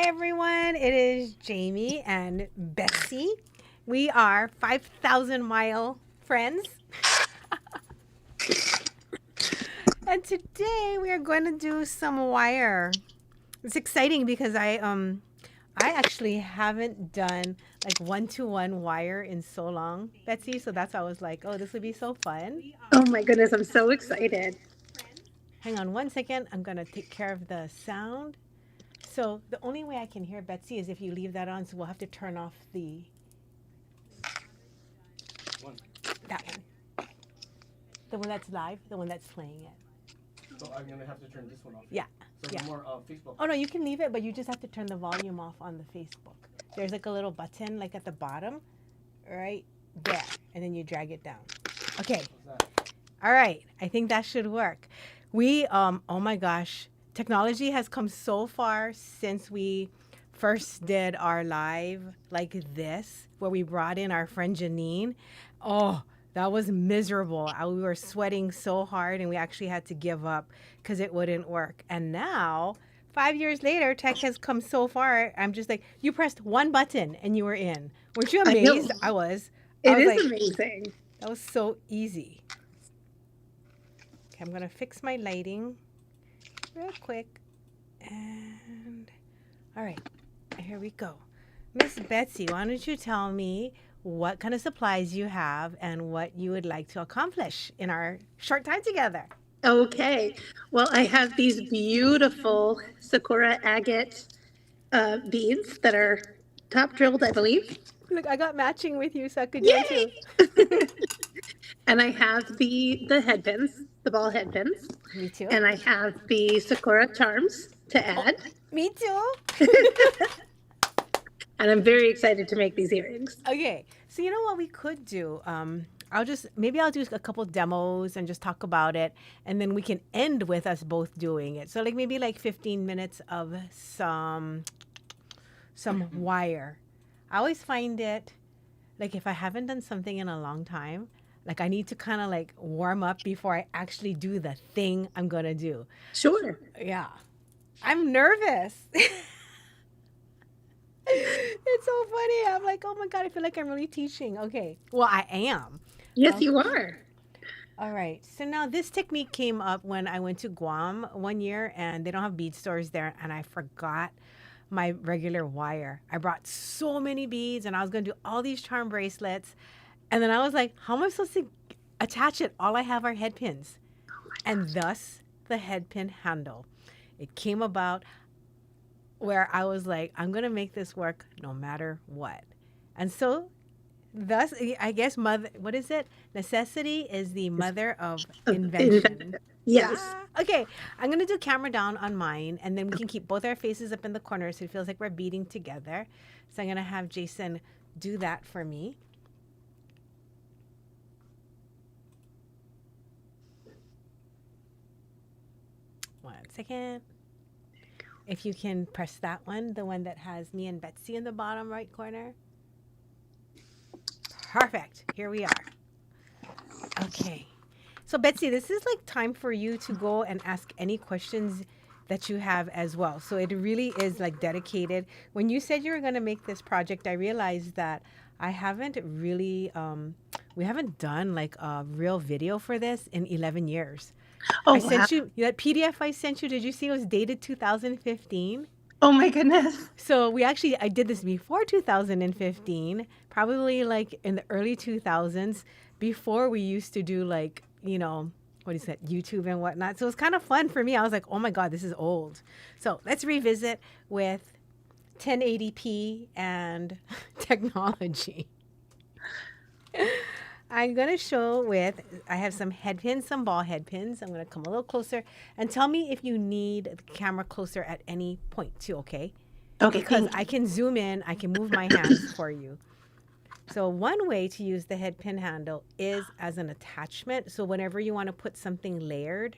Hi, everyone. It is Jamie and Betsy. We are 5,000-mile friends. And today we are going to do some wire. It's exciting because I actually haven't done like one-to-one wire in so long, Betsy. So that's why I was like, oh, this would be so fun. Oh my goodness, I'm so excited. Hang on one second. I'm going to take care of the sound. So the only way I can hear Betsy is if you leave that on. So we'll have to turn off that one. The one that's live, the one that's playing it. So I'm gonna have to turn this one off. Yeah. So Yeah. more Facebook. Oh no, you can leave it, but you just have to turn the volume off on the Facebook. There's like a little button like at the bottom, right there, and then you drag it down. Okay. All right. I think that should work. Oh my gosh, technology has come so far since we first did our live like this, where we brought in our friend Janine. Oh, that was miserable. We were sweating so hard and we actually had to give up because it wouldn't work. And now, 5 years later, tech has come so far. I'm just like, you pressed one button and you were in. Weren't you I know. amazed? I was. I It was is like, amazing. that was so easy. Okay, I'm going to fix my lighting real quick. And all right, here we go. Miss Betsy, why don't you tell me what kind of supplies you have and what you would like to accomplish in our short time together? Okay. Well, I have these beautiful Sakura agate beads that are top drilled, I believe. Look, I got matching with you, so I could do it Yay! too. And I have the headpins, the ball headpins, Me too. and I have the Sakura charms to add. Me too. And I'm very excited to make these earrings. Okay, so you know what we could do? Maybe I'll do a couple demos and just talk about it, and then we can end with us both doing it. So like maybe like 15 minutes of some wire. I always find it like if I haven't done something in a long time, like I need to kind of like warm up before I actually do the thing I'm gonna do. Sure. Yeah, I'm nervous. It's so funny. I'm like, oh my God, I feel like I'm really teaching. Okay. Well, I am. Yes, you are. All right. So now this technique came up when I went to Guam one year and they don't have bead stores there. And I forgot my regular wire. I brought so many beads and I was going to do all these charm bracelets. And then I was like, how am I supposed to attach it? All I have are head pins. And thus the head pin handle. It came about where I was like, I'm going to make this work no matter what. And so, thus, I guess, what is it? Necessity is the mother of invention. Yes. Yeah. Okay, I'm going to do camera down on mine, and then we can keep both our faces up in the corner so it feels like we're beating together. So I'm going to have Jason do that for me. One second. If you can press that one, the one that has me and Betsy in the bottom right corner. Perfect. Here we are. Okay. So Betsy, this is like time for you to go and ask any questions that you have as well. So it really is like dedicated. When you said you were going to make this project, I realized that I haven't really, we haven't done like a real video for this in 11 years. Oh, I sent wow. you that PDF I sent you. Did you see it was dated 2015? Oh my goodness. So I did this before 2015, probably like in the early 2000s, before we used to do like, what is that, YouTube and whatnot. So it's kind of fun for me. I was like, oh my God, this is old. So let's revisit with 1080p and technology. I'm going to show I have some head pins, some ball head pins. I'm going to come a little closer and tell me if you need the camera closer at any point too, okay? Okay, Because thank you. I can zoom in, I can move my hands for you. So one way to use the head pin handle is as an attachment. So whenever you want to put something layered,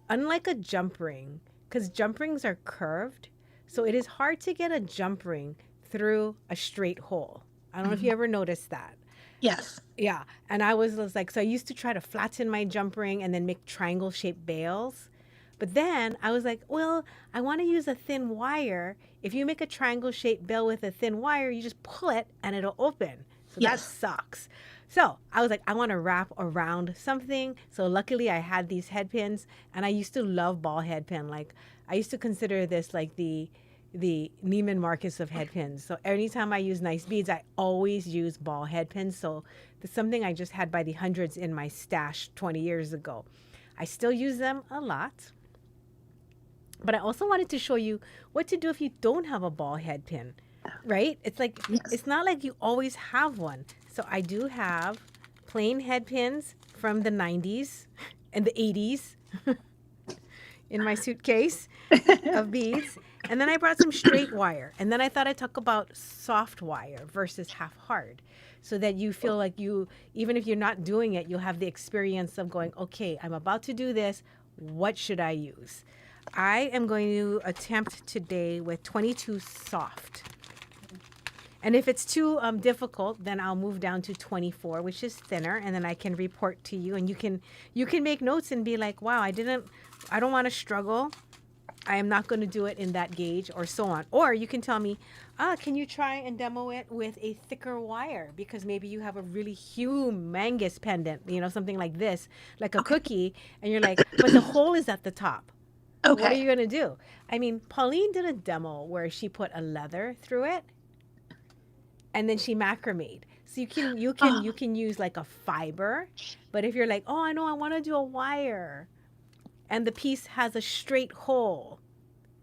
unlike a jump ring, because jump rings are curved, so it is hard to get a jump ring through a straight hole. I don't know if you ever noticed that. Yes. Yeah. And I was like, so I used to try to flatten my jump ring and then make triangle shaped bails. But then I was like, well, I want to use a thin wire. If you make a triangle shaped bell with a thin wire, you just pull it and it'll open. So that Yes. sucks. So I was like, I want to wrap around something. So luckily I had these headpins, and I used to love ball headpin. Like I used to consider this like the Neiman Marcus of headpins. So anytime I use nice beads, I always use ball headpins. So it's something I just had by the hundreds in my stash 20 years ago. I still use them a lot. But I also wanted to show you what to do if you don't have a ball head pin, right? It's like, Yes. it's not like you always have one. So I do have plain head pins from the 90s and the 80s in my suitcase of beads. And then I brought some straight wire. And then I thought I'd talk about soft wire versus half hard, so that you feel like you, even if you're not doing it, you'll have the experience of going, okay, I'm about to do this. What should I use? I am going to attempt today with 22 soft. And if it's too difficult, then I'll move down to 24, which is thinner, and then I can report to you, and you can make notes and be like, wow, I don't want to struggle. I am not going to do it in that gauge, or so on. Or you can tell me, can you try and demo it with a thicker wire? Because maybe you have a really humongous pendant, something like this, like a cookie, and you're like, but the hole is at the top. Okay. What are you going to do? I mean, Pauline did a demo where she put a leather through it, and then she macrameed. So you can use like a fiber, but if you're like, oh, I know, I want to do a wire, and the piece has a straight hole,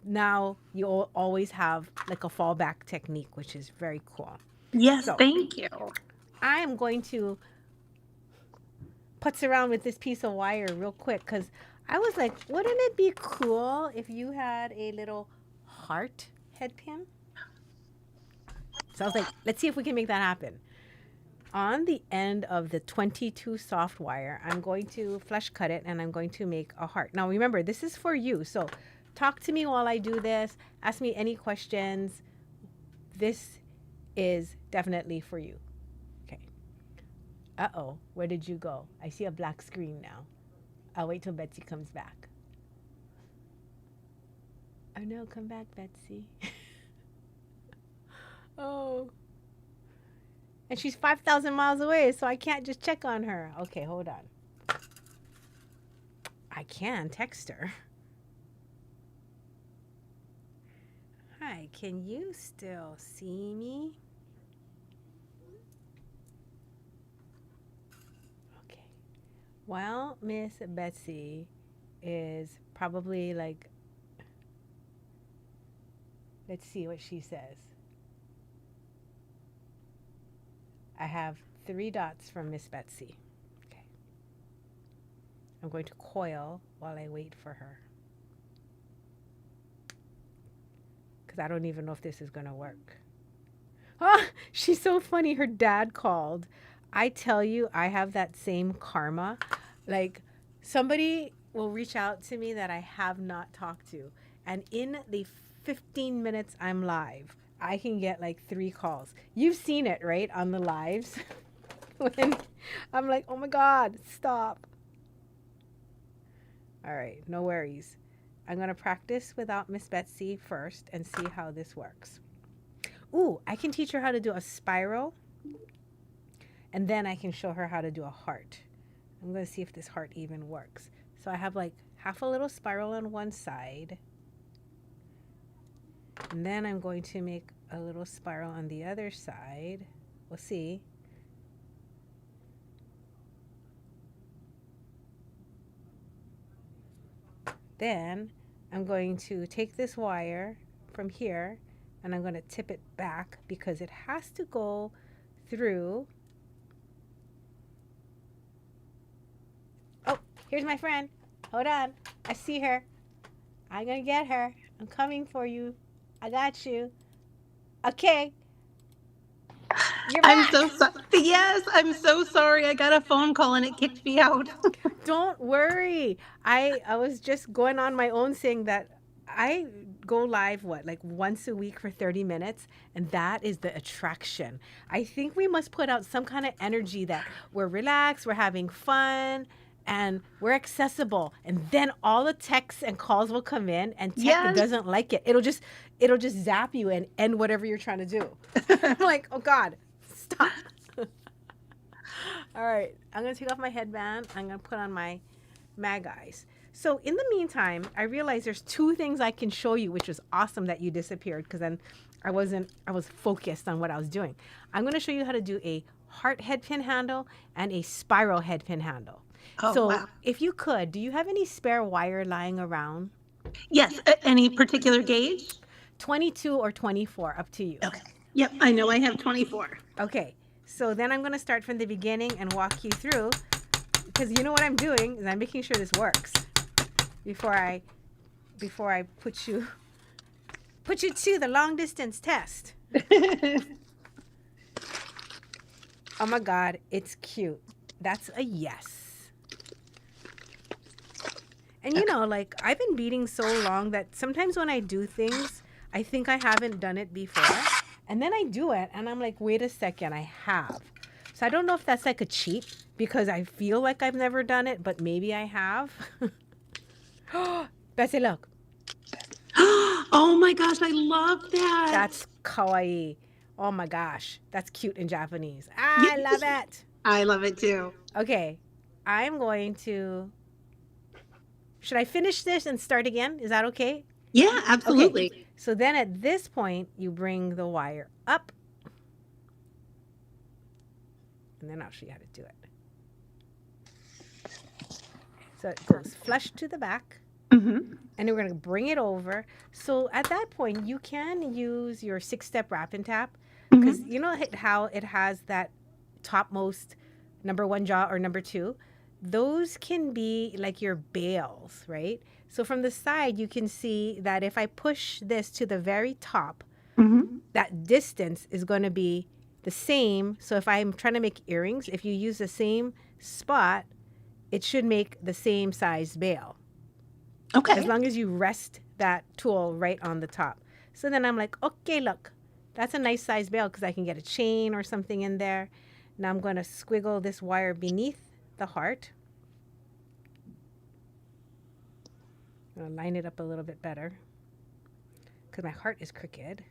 now you'll always have like a fallback technique, which is very cool. Yes, So thank you. I am going to putz around with this piece of wire real quick, because I was like, wouldn't it be cool if you had a little heart head pin? So I was like, let's see if we can make that happen. On the end of the 22 soft wire, I'm going to flush cut it, and I'm going to make a heart. Now remember, this is for you. So talk to me while I do this. Ask me any questions. This is definitely for you. Okay. Uh-oh, where did you go? I see a black screen now. I'll wait till Betsy comes back. Oh no, come back, Betsy. Oh. And she's 5,000 miles away, so I can't just check on her. Okay, hold on. I can text her. Hi, can you still see me? Okay. Well, Miss Betsy is probably like, let's see what she says. I have 3 dots from Miss Betsy. Okay. I'm going to coil while I wait for her, because I don't even know if this is going to work. Oh, she's so funny. Her dad called. I tell you, I have that same karma. Like, somebody will reach out to me that I have not talked to, and in the 15 minutes I'm live, I can get like 3 calls. You've seen it, right, on the lives? When I'm like, oh my God, stop. All right, no worries. I'm going to practice without Miss Betsy first and see how this works. Ooh, I can teach her how to do a spiral, and then I can show her how to do a heart. I'm going to see if this heart even works. So I have like half a little spiral on one side, and then I'm going to make a little spiral on the other side. We'll see. Then I'm going to take this wire from here, and I'm going to tip it back because it has to go through. Oh, here's my friend. Hold on. I see her. I'm going to get her. I'm coming for you. I got you. Okay. You're I'm back. so sorry. Yes, I'm so sorry. I got a phone call and it kicked me out. Don't worry. I was just going on my own saying that I go live, like once a week for 30 minutes, and that is the attraction. I think we must put out some kind of energy that we're relaxed, we're having fun, and we're accessible, and then all the texts and calls will come in, and tech Yes. doesn't like it. It'll just zap you and end whatever you're trying to do. I'm like, oh God, stop. All right, I'm gonna take off my headband. I'm gonna put on my mag eyes. So in the meantime, I realized there's two things I can show you, which is awesome that you disappeared, because then I was focused on what I was doing. I'm gonna show you how to do a heart headpin handle and a spiral headpin handle. Oh, So wow. if you could, do you have any spare wire lying around? Yes. Any particular gauge? 22 or 24, up to you. Okay. Yep. I know I have 24. Okay, so then I'm going to start from the beginning and walk you through, because you know what I'm doing is I'm making sure this works before I put you to the long distance test. Oh my God, it's cute. That's a yes. And you know, like, I've been beading so long that sometimes when I do things, I think I haven't done it before. And then I do it, and I'm like, wait a second, I have. So I don't know if that's like a cheat, because I feel like I've never done it, but maybe I have. Betsy, look. Oh my gosh, I love that. That's kawaii. Oh my gosh, that's cute in Japanese. I love it. I love it too. Okay, I'm going to... Should I finish this and start again? Is that okay? Yeah, absolutely. Okay. So then at this point, you bring the wire up. And then I'll show you how to do it. So it goes flush to the back. Mm-hmm. And then we're going to bring it over. So at that point, you can use your 6-step wrap and tap. Because you know how it has that topmost number 1 jaw or number 2? Those can be like your bails, right? So from the side, you can see that if I push this to the very top, that distance is going to be the same. So if I'm trying to make earrings, if you use the same spot, it should make the same size bail. Okay. As long as you rest that tool right on the top. So then I'm like, okay, look, that's a nice size bail because I can get a chain or something in there. Now I'm going to squiggle this wire beneath the heart. I'm going to line it up a little bit better because my heart is crooked.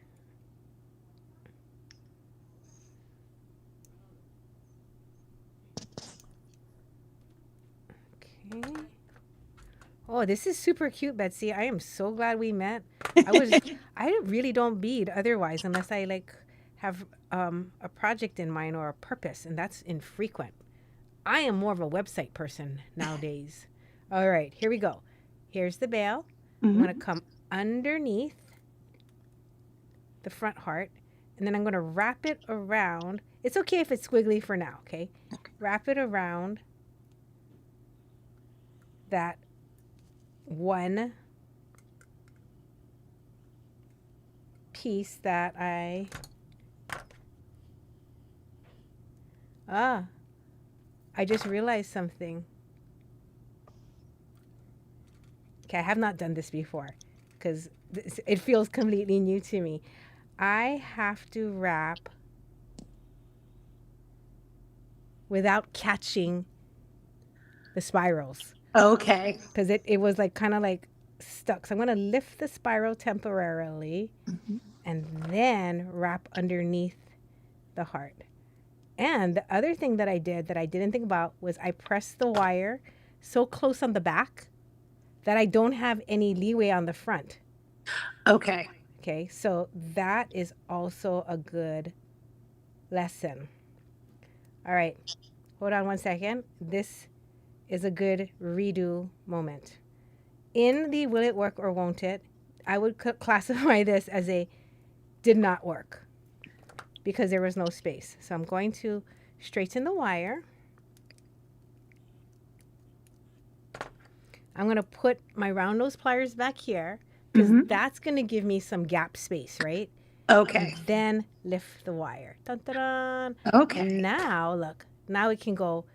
Okay. Oh, this is super cute, Betsy. I am so glad we met. I really don't bead otherwise unless I like have a project in mind or a purpose, and that's infrequent. I am more of a website person nowadays. All right, here we go. Here's the bail. I'm going to come underneath the front heart, and then I'm going to wrap it around. It's okay if it's squiggly for now, okay? Wrap it around that one piece that I just realized something. Okay, I have not done this before because it feels completely new to me. I have to wrap without catching the spirals. Okay. Because it was like kind of like stuck. So I'm going to lift the spiral temporarily and then wrap underneath the heart. And the other thing that I did that I didn't think about was I pressed the wire so close on the back that I don't have any leeway on the front. Okay. Okay, so that is also a good lesson. All right, hold on one second. This is a good redo moment. In the will it work or won't it, I would classify this as a did not work because there was no space. So I'm going to straighten the wire. I'm going to put my round nose pliers back here because that's going to give me some gap space, right? Okay. And then lift the wire. Dun, dun, dun. Okay. And now, look, now it can go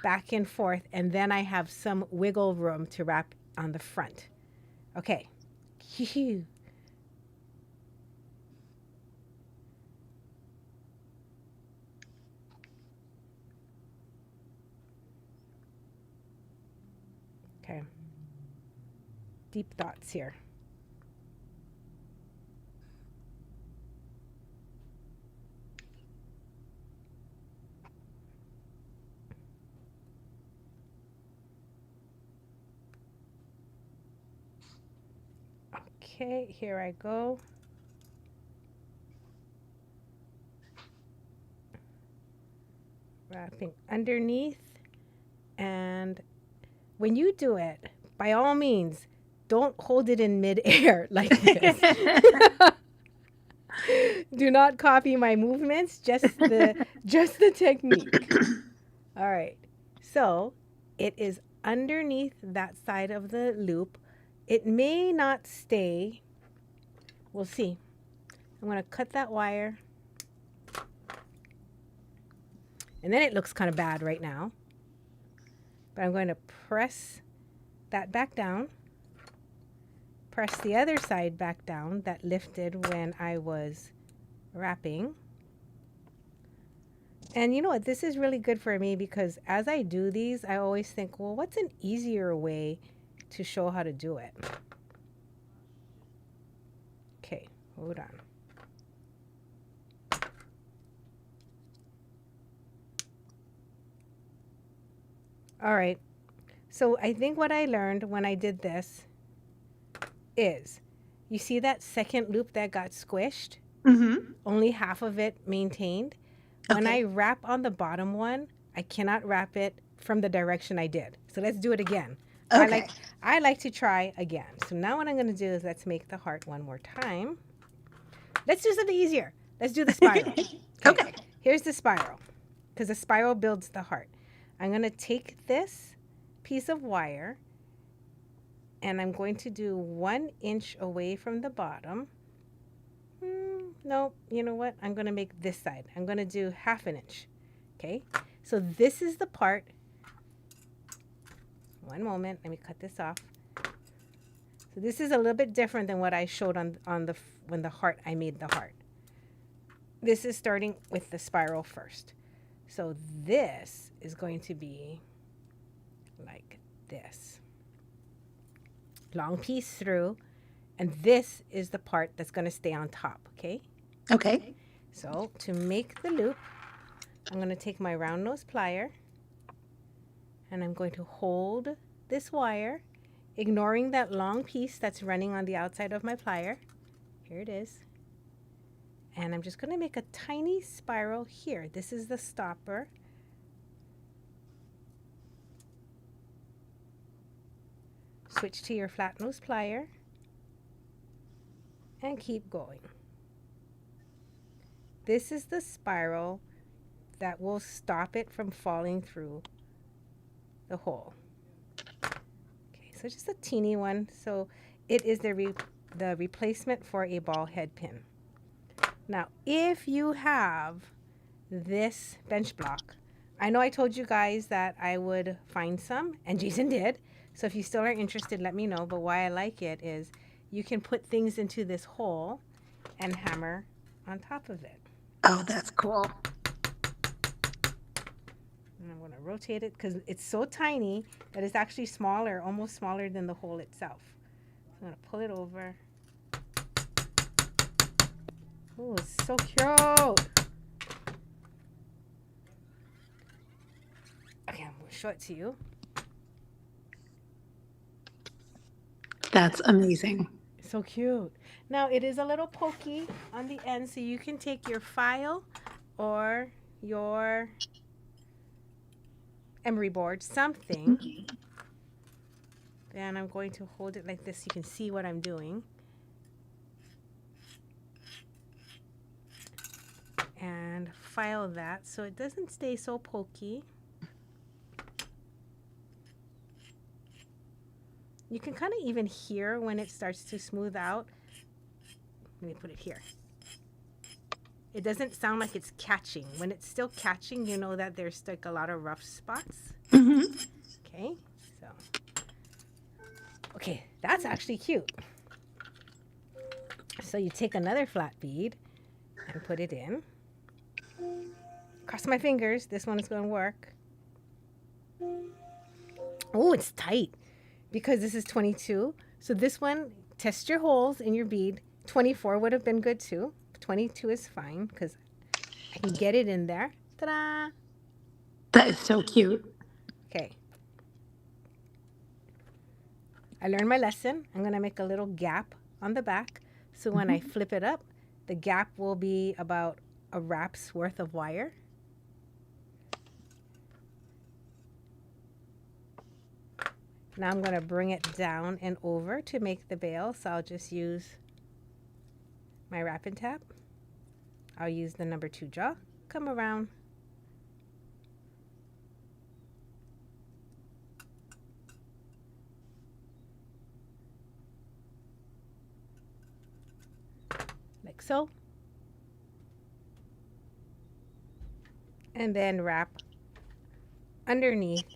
back and forth, and then I have some wiggle room to wrap on the front. Okay. Okay. Deep thoughts here. Okay, here I go. Wrapping underneath. And when you do it, by all means, don't hold it in midair like this. Do not copy my movements, just the technique. All right. So it is underneath that side of the loop. It may not stay. We'll see. I'm going to cut that wire. And then it looks kind of bad right now. But I'm going to press that back down. Press the other side back down that lifted when I was wrapping. And you know what? This is really good for me because as I do these, I always think, well, what's an easier way to show how to do it? Okay, hold on. All right. So I think what I learned when I did this is, you see that second loop that got squished? Mm-hmm. Only half of it maintained. When I wrap on the bottom one, I cannot wrap it from the direction I did. So let's do it again. Okay. I like to try again. So now what I'm going to do is let's make the heart one more time. Let's do something easier. Let's do the spiral. Okay. Here's the spiral, because the spiral builds the heart. I'm going to take this piece of wire and I'm going to do 1 inch away from the bottom. No, you know what? I'm going to make this side. I'm going to do 1/2 inch. Okay, so this is the part. One moment, let me cut this off. So this is a little bit different than what I showed on the when the heart, I made the heart. This is starting with the spiral first. So this is going to be like this. Long piece through, and this is the part that's going to stay on top, okay? Okay. So to make the loop, I'm going to take my round nose plier and I'm going to hold this wire, ignoring that long piece that's running on the outside of my plier. Here it is. And I'm just going to make a tiny spiral here. This is the stopper. Switch to your flat nose plier and keep going. This is the spiral that will stop it from falling through the hole. Okay, so just a teeny one. So it is the replacement for a ball head pin. Now, if you have this bench block, I know I told you guys that I would find some, and Jason did. So if you still are interested, let me know. But why I like it is you can put things into this hole and hammer on top of it. Oh, that's cool. And I'm going to rotate it because it's so tiny that it's actually smaller, almost smaller than the hole itself. So I'm going to pull it over. Oh, it's so cute. Okay, I'm going to show it to you. That's amazing. So cute. Now, it is a little pokey on the end, so you can take your file or your emery board, something. Then I'm going to hold it like this. You can see what I'm doing. And file that so it doesn't stay so pokey. You can kind of even hear when it starts to smooth out. Let me put it here. It doesn't sound like it's catching. When it's still catching, you know that there's like a lot of rough spots. Mm-hmm. Okay, so. Okay, that's actually cute. So you take another flat bead and put it in. Cross my fingers. This one is going to work. Oh, it's tight. because this is 22. So this one, test your holes in your bead. 24 would have been good too. 22 is fine because I can get it in there. Ta-da! That is so cute. Okay. I learned my lesson. I'm going to make a little gap on the back. So when I flip it up, the gap will be about a wrap's worth of wire. Now I'm going to bring it down and over to make the bail. So I'll just use my wrap and tap. I'll use the number 2 jaw. Come around. Like so. And then wrap underneath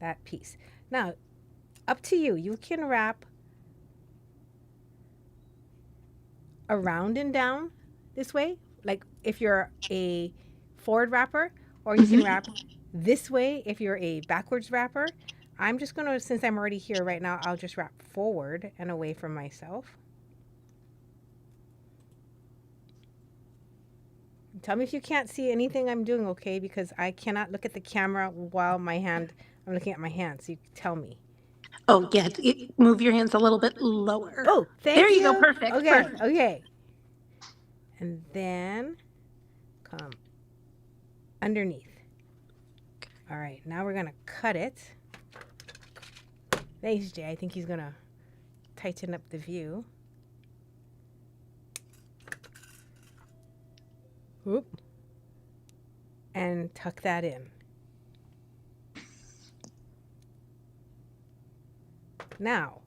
that piece. Now, up to you. You can wrap around and down this way, like if you're a forward wrapper, or you can wrap this way if you're a backwards wrapper. I'm just going to, since I'm already here right now, I'll just wrap forward and away from myself. Tell me if you can't see anything I'm doing, okay? Because I cannot look at the camera while I'm looking at my hands. So you tell me. Oh, yeah. Move your hands a little bit lower. Oh, thank you. There you go. Perfect. Okay, Perfect. okay. And then come underneath. All right, now we're going to cut it. Thanks, Jay. I think he's going to tighten up the view. Whoop. And tuck that in. Now,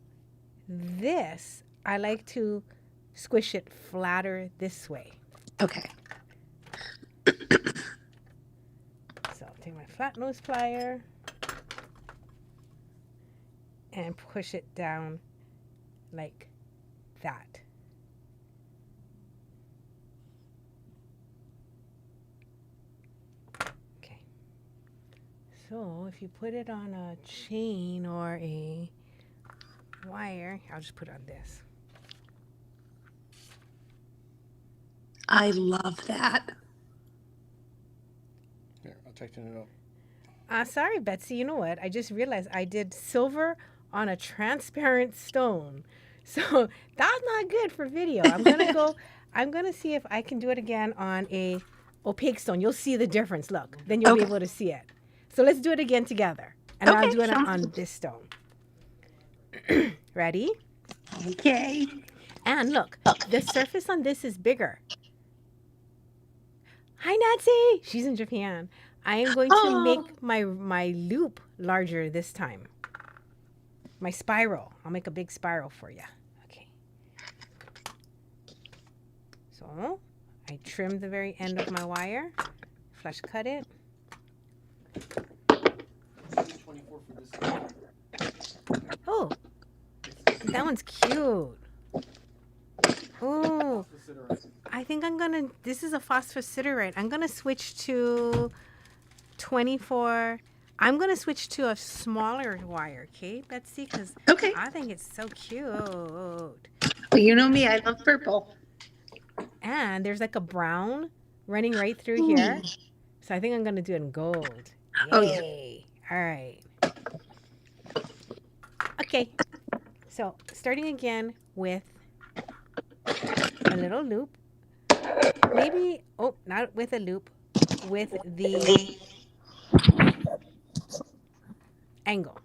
this, I like to squish it flatter this way. Okay. So I'll take my flat nose plier and push it down like that. Okay. So if you put it on a chain or a wire, I'll just put it on this. I love that. Here, I'll tighten it up. Sorry, Betsy. You know what? I just realized I did silver on a transparent stone. So that's not good for video. I'm gonna see if I can do it again on a opaque stone. You'll see the difference. Look, then you'll be able to see it. So let's do it again together. And I'll do it on this stone. Ready? Okay. And look, the surface on this is bigger. Hi, Nancy. She's in Japan. I am going to make my loop larger this time. My spiral. I'll make a big spiral for you. Okay. So I trim the very end of my wire. Flush cut it. 24 for this one. Oh, that one's cute. Oh, I think this is a phosphosiderite. I'm going to switch to 24. I'm going to switch to a smaller wire, okay, Betsy? Because I think it's so cute. Well, you know me, I love purple. And there's like a brown running right through here. So I think I'm going to do it in gold. Yay. Oh, yeah. All right. Okay. So starting again with a little loop. Maybe, not with a loop, with the angle.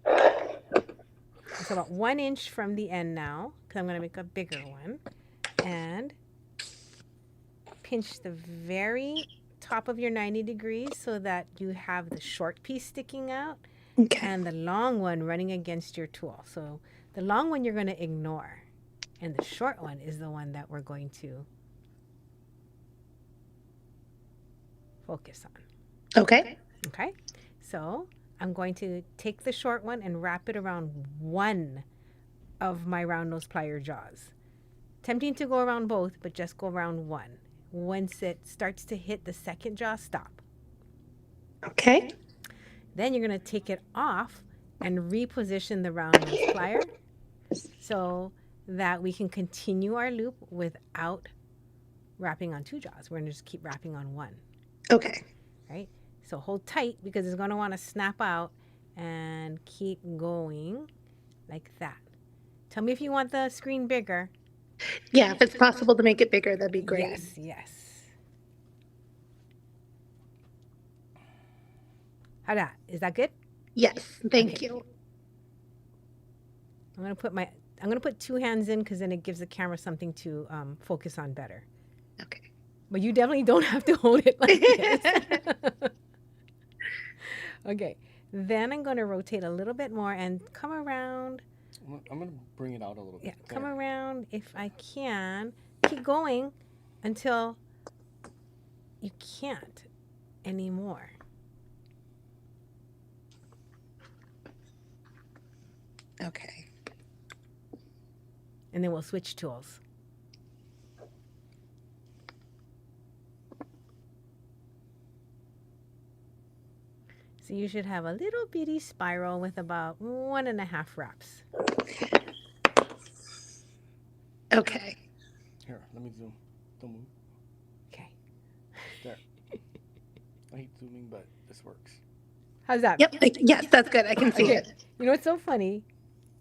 It's about 1 inch from the end now, because I'm going to make a bigger one. And pinch the very top of your 90 degrees so that you have the short piece sticking out and the long one running against your tool. So the long one you're going to ignore, and the short one is the one that we're going to focus on. Okay. Okay. So I'm going to take the short one and wrap it around one of my round nose plier jaws. Tempting to go around both, but just go around one. Once it starts to hit the second jaw, stop. Okay. Then you're going to take it off and reposition the round nose plier so that we can continue our loop without wrapping on 2 jaws. We're going to just keep wrapping on 1. Okay. Right? So hold tight because it's going to want to snap out and keep going like that. Tell me if you want the screen bigger. Yeah, if it's possible to make it bigger, that'd be great. Yes, yes. How that? Is that good? Yes, thank Okay. you. I'm gonna put 2 hands in because then it gives the camera something to focus on better. Okay. But you definitely don't have to hold it like this. Okay. Then I'm gonna rotate a little bit more and come around. I'm gonna bring it out a little bit. Yeah, come There. around if I can. Keep going until you can't anymore. Okay. And then we'll switch tools. So you should have a little bitty spiral with about 1.5 wraps. Okay. Here, let me zoom. Don't move. Okay. There. I hate zooming, but this works. How's that? Yep. Yes, that's good. I can see Okay. it. You know what's so funny?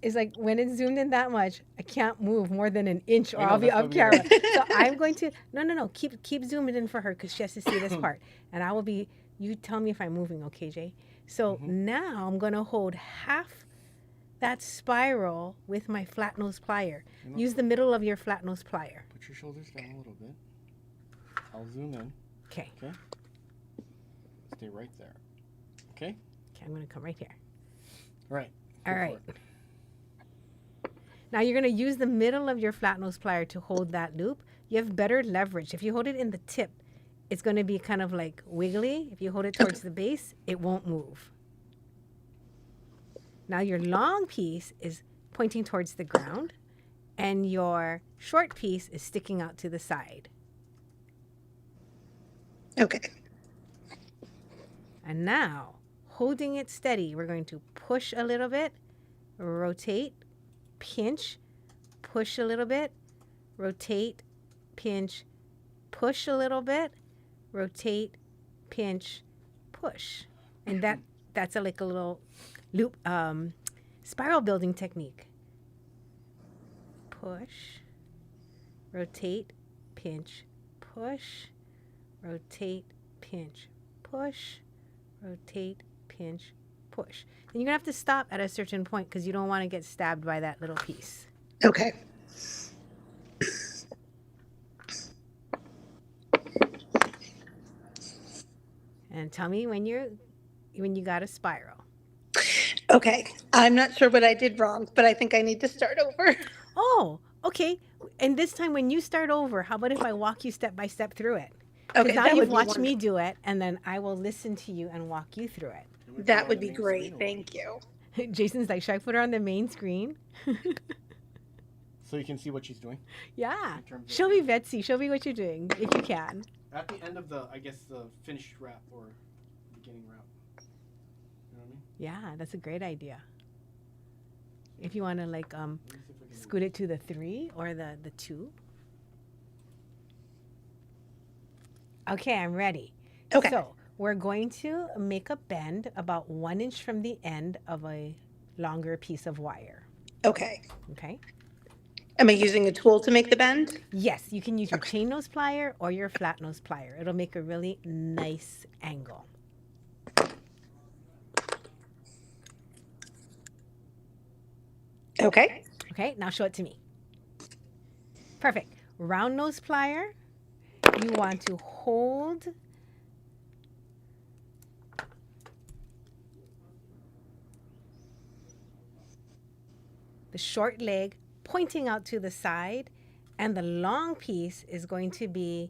Is like when it's zoomed in that much, I can't move more than an inch or I know, I'll be that's off what we camera. did. So I'm going to, no. Keep zooming in for her because she has to see this part. And I will be, you tell me if I'm moving, okay, Jay? So now I'm going to hold half that spiral with my flat nose plier. You know, Use the middle of your flat nose plier. Put your shoulders down a little bit. I'll zoom in. Okay. Okay. Stay right there. Okay. Okay, I'm going to come right here. Right. All Go for right. it. Now you're going to use the middle of your flat nose plier to hold that loop. You have better leverage. If you hold it in the tip, it's going to be kind of like wiggly. If you hold it towards the base, it won't move. Now your long piece is pointing towards the ground and your short piece is sticking out to the side. Okay. And now, holding it steady, we're going to push a little bit, rotate, pinch, push a little bit, rotate, pinch, push a little bit, rotate, pinch, push. And that's like a little loop spiral building technique. Push, rotate, pinch, push, rotate, pinch, push, rotate, pinch, push. And you're gonna have to stop at a certain point because you don't want to get stabbed by that little piece. Okay. And tell me when you got a spiral. Okay. I'm not sure what I did wrong, but I think I need to start over. Oh, okay. And this time when you start over, how about if I walk you step by step through it? Okay, Because now that would you've be watched me wonderful. do it, and then I will listen to you and walk you through it. That would be great. Thank you. Jason's like, should I put her on the main screen? So you can see what she's doing. Yeah. In terms of- Show me, Betsy. Show me what you're doing, if you can. At the end of the, I guess, the finished wrap or beginning wrap. You know what I mean? Yeah, that's a great idea. If you want to like Let me see if I can scoot it to the 3 or the 2. Okay, I'm ready. Okay. So we're going to make a bend about 1 inch from the end of a longer piece of wire. Okay. Okay. Am I using a tool to make the bend? Yes, you can use your chain nose plier or your flat nose plier. It'll make a really nice angle. Okay. Okay, now show it to me. Perfect. Round nose plier, you want to hold the short leg pointing out to the side, and the long piece is going to be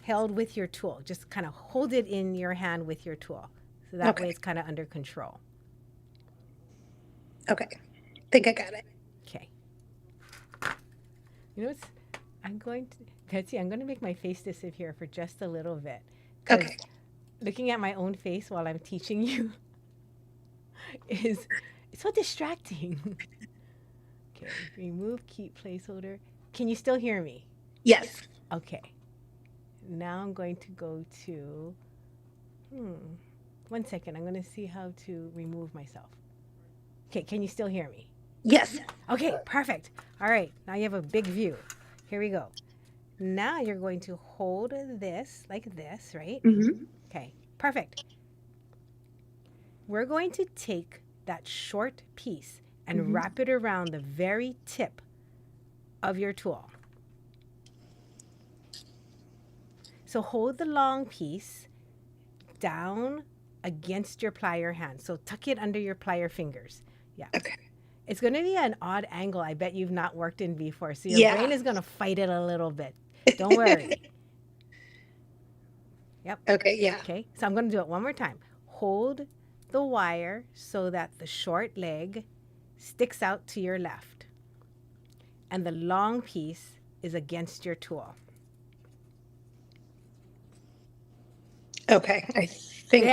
held with your tool. Just kind of hold it in your hand with your tool. So that way Okay. it's kind of under control. Okay. Think I got it. Okay. You know what's, Betsy, I'm going to make my face disappear for just a little bit. 'Cause Okay. looking at my own face while I'm teaching you, is it's so distracting. Okay, remove keep placeholder. Can you still hear me? Yes. Okay. Now I'm going to go to, 1 second. I'm going to see how to remove myself. Okay, can you still hear me? Yes. Okay, perfect. All right, now you have a big view. Here we go. Now you're going to hold this like this, right? Mm-hmm. Okay, perfect. We're going to take that short piece and wrap it around the very tip of your tool. So hold the long piece down against your plier hand. So tuck it under your plier fingers. Yeah. Okay. It's going to be an odd angle I bet you've not worked in before. So your Yeah. brain is going to fight it a little bit. Don't worry. Yep. Okay, yeah. Okay. So I'm going to do it one more time. Hold the wire so that the short leg sticks out to your left. And the long piece is against your tool. Okay, I think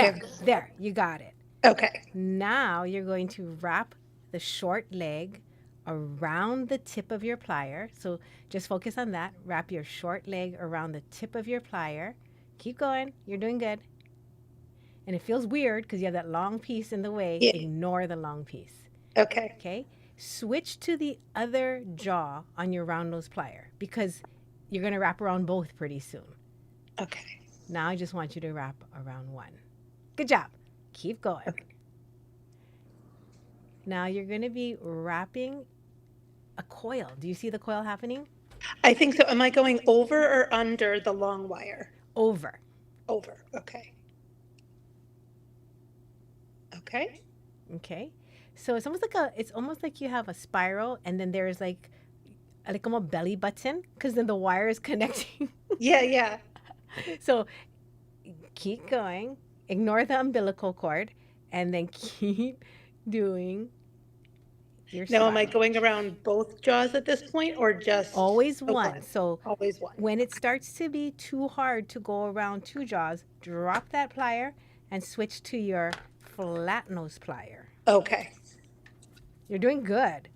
There, you got it. Okay. Now you're going to wrap the short leg around the tip of your plier. So just focus on that. Wrap your short leg around the tip of your plier. Keep going. You're doing good. And it feels weird because you have that long piece in the way. Yeah. Ignore the long piece. Okay. Okay? Switch to the other jaw on your round nose plier because you're going to wrap around both pretty soon. Okay. Now I just want you to wrap around one. Good job. Keep going. Okay. Now you're going to be wrapping a coil. Do you see the coil happening? I think so. Am I going over or under the long wire? Over. Over. Okay. Okay. Okay. So it's almost like you have a spiral and then there's like a belly button because then the wire is connecting. Yeah, yeah. So keep going. Ignore the umbilical cord and then keep doing your Now, am I spiral. going around both jaws at this point or just Always the one. So always one? when it starts to be too hard to go around two jaws, drop that plier and switch to your flat nose plier. Okay. You're doing good.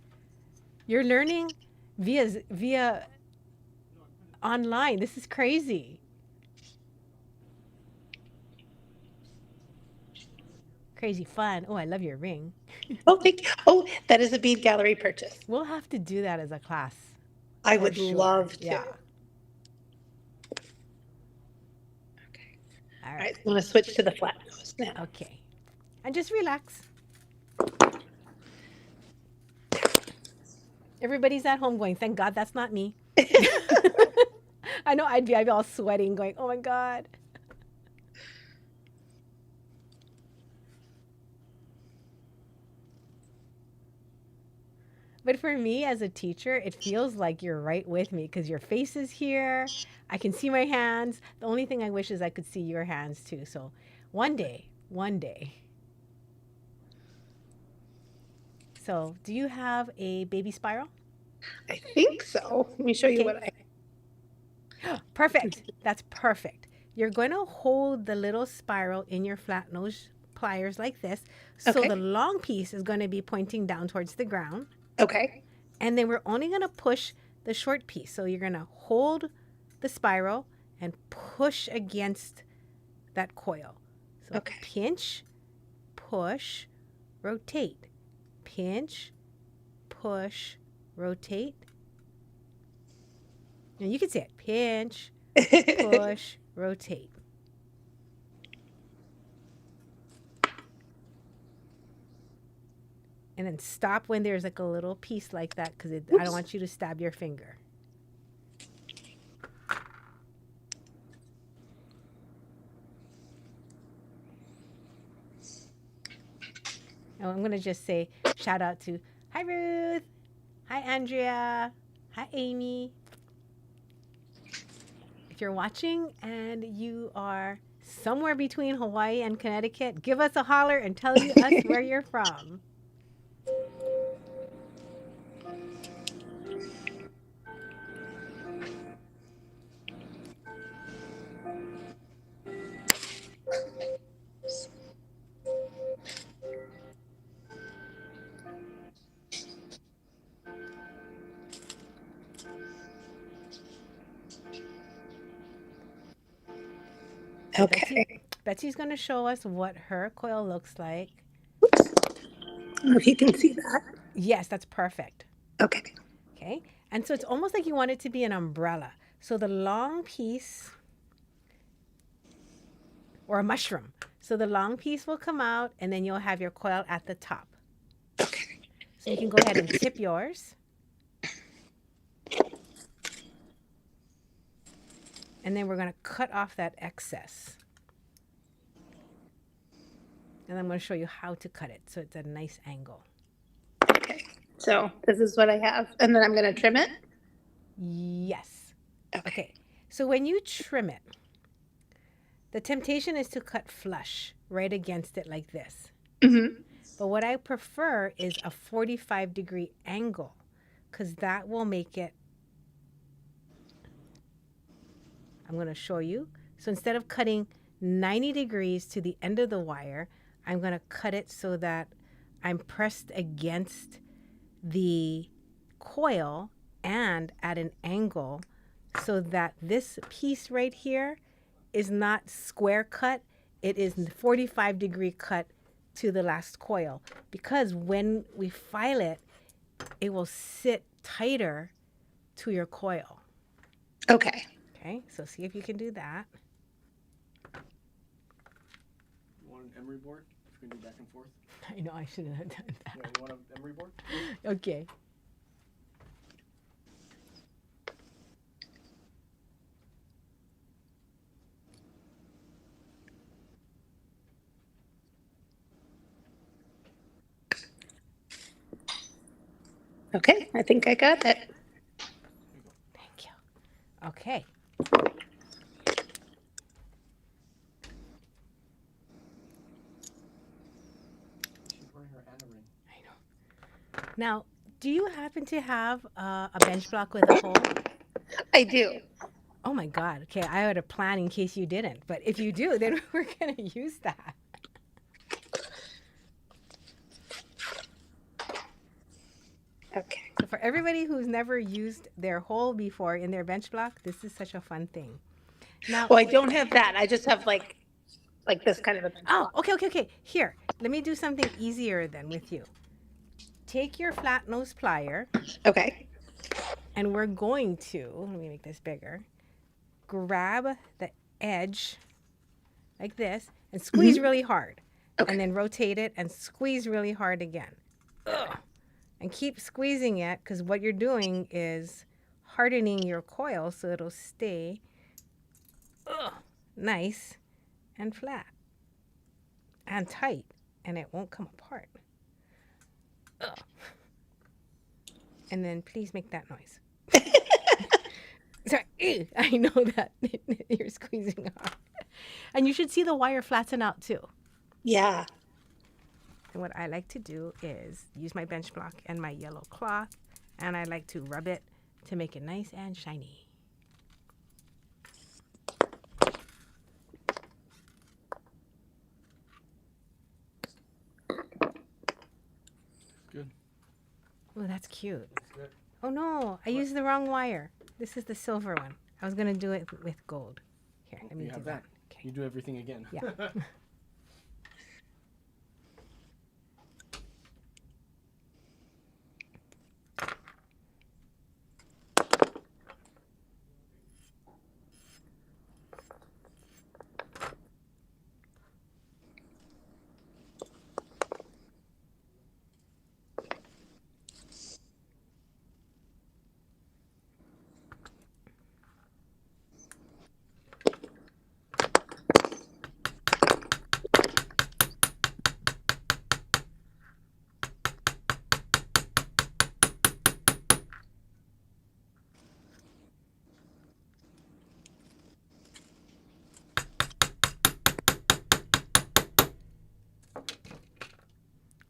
You're learning via online. This is crazy. Crazy fun. Oh, I love your ring. Oh, thank you. Oh, that is a bead gallery purchase. We'll have to do that as a class. I for would sure. love to. Yeah. Okay. All All right. right. I'm going to switch to the flat nose now. Okay. And just relax. Everybody's at home going, thank God that's not me. I know I'd be all sweating going, oh my God. But for me as a teacher, it feels like you're right with me because your face is here. I can see my hands. The only thing I wish is I could see your hands too. So one day. So do you have a baby spiral? I think so. Let me show you Okay. what I. Perfect. That's perfect. You're going to hold the little spiral in your flat nose pliers like this. So Okay. the long piece is going to be pointing down towards the ground. Okay. And then we're only going to push the short piece. So you're going to hold the spiral and push against that coil. So Okay. pinch, push, rotate. Pinch, push, rotate. And you can say it. Pinch, push, rotate. And then stop when there's like a little piece like that because I don't want you to stab your finger. And I'm going to just say shout out to, hi Ruth, hi Andrea, hi Amy. If you're watching and you are somewhere between Hawaii and Connecticut, give us a holler and tell us where you're from. Okay. Betsy's going to show us what her coil looks like. Oops. I don't know if you can see that. Yes, that's perfect. Okay. Okay. And so it's almost like you want it to be an umbrella. So the long piece, or a mushroom. So the long piece will come out, and then you'll have your coil at the top. Okay. So you can go ahead and tip yours. And then we're going to cut off that excess. And I'm going to show you how to cut it so it's at a nice angle. Okay. So this is what I have. And then I'm going to trim it? Yes. Okay. Okay. So when you trim it, the temptation is to cut flush right against it like this. Mm-hmm. But what I prefer is a 45-degree angle, because that will make it. I'm going to show you. So instead of cutting 90 degrees to the end of the wire, I'm going to cut it so that I'm pressed against the coil and at an angle, so that this piece right here is not square cut. It is 45-degree cut to the last coil, because when we file it, it will sit tighter to your coil. Okay. Okay, so see if you can do that. You want an emery board? If we can do back and forth. I know I shouldn't have done that. Yeah, you want an emery board? Okay. Okay. I think I got it. Thank you. Okay. She's wearing her Anna ring. I know. Now, do you happen to have a bench block with a hole? I do. Oh my God. Okay, I had a plan in case you didn't. But if you do, then we're going to use that. Okay. So for everybody who's never used their hole before in their bench block, this is such a fun thing. Now, Well, I don't have that. I just have like this kind of a bench oh, block. okay. Here, let me do something easier then with you. Take your flat nose plier, Okay. and we're going to, let me make this bigger, grab the edge like this and squeeze really hard. Okay. And then rotate it and squeeze really hard again. Ugh. And keep squeezing it, because what you're doing is hardening your coil so it'll stay nice and flat and tight, and it won't come apart. Ugh. And then please make that noise. Sorry, ew, I know that you're squeezing hard. And you should see the wire flatten out too. Yeah. And what I like to do is use my bench block and my yellow cloth, and I like to rub it to make it nice and shiny. Good. Oh, that's cute. Good. Oh no, I used the wrong wire. This is the silver one. I was gonna do it with gold. Here, let me You do have that. that. Okay. You do everything again. Yeah.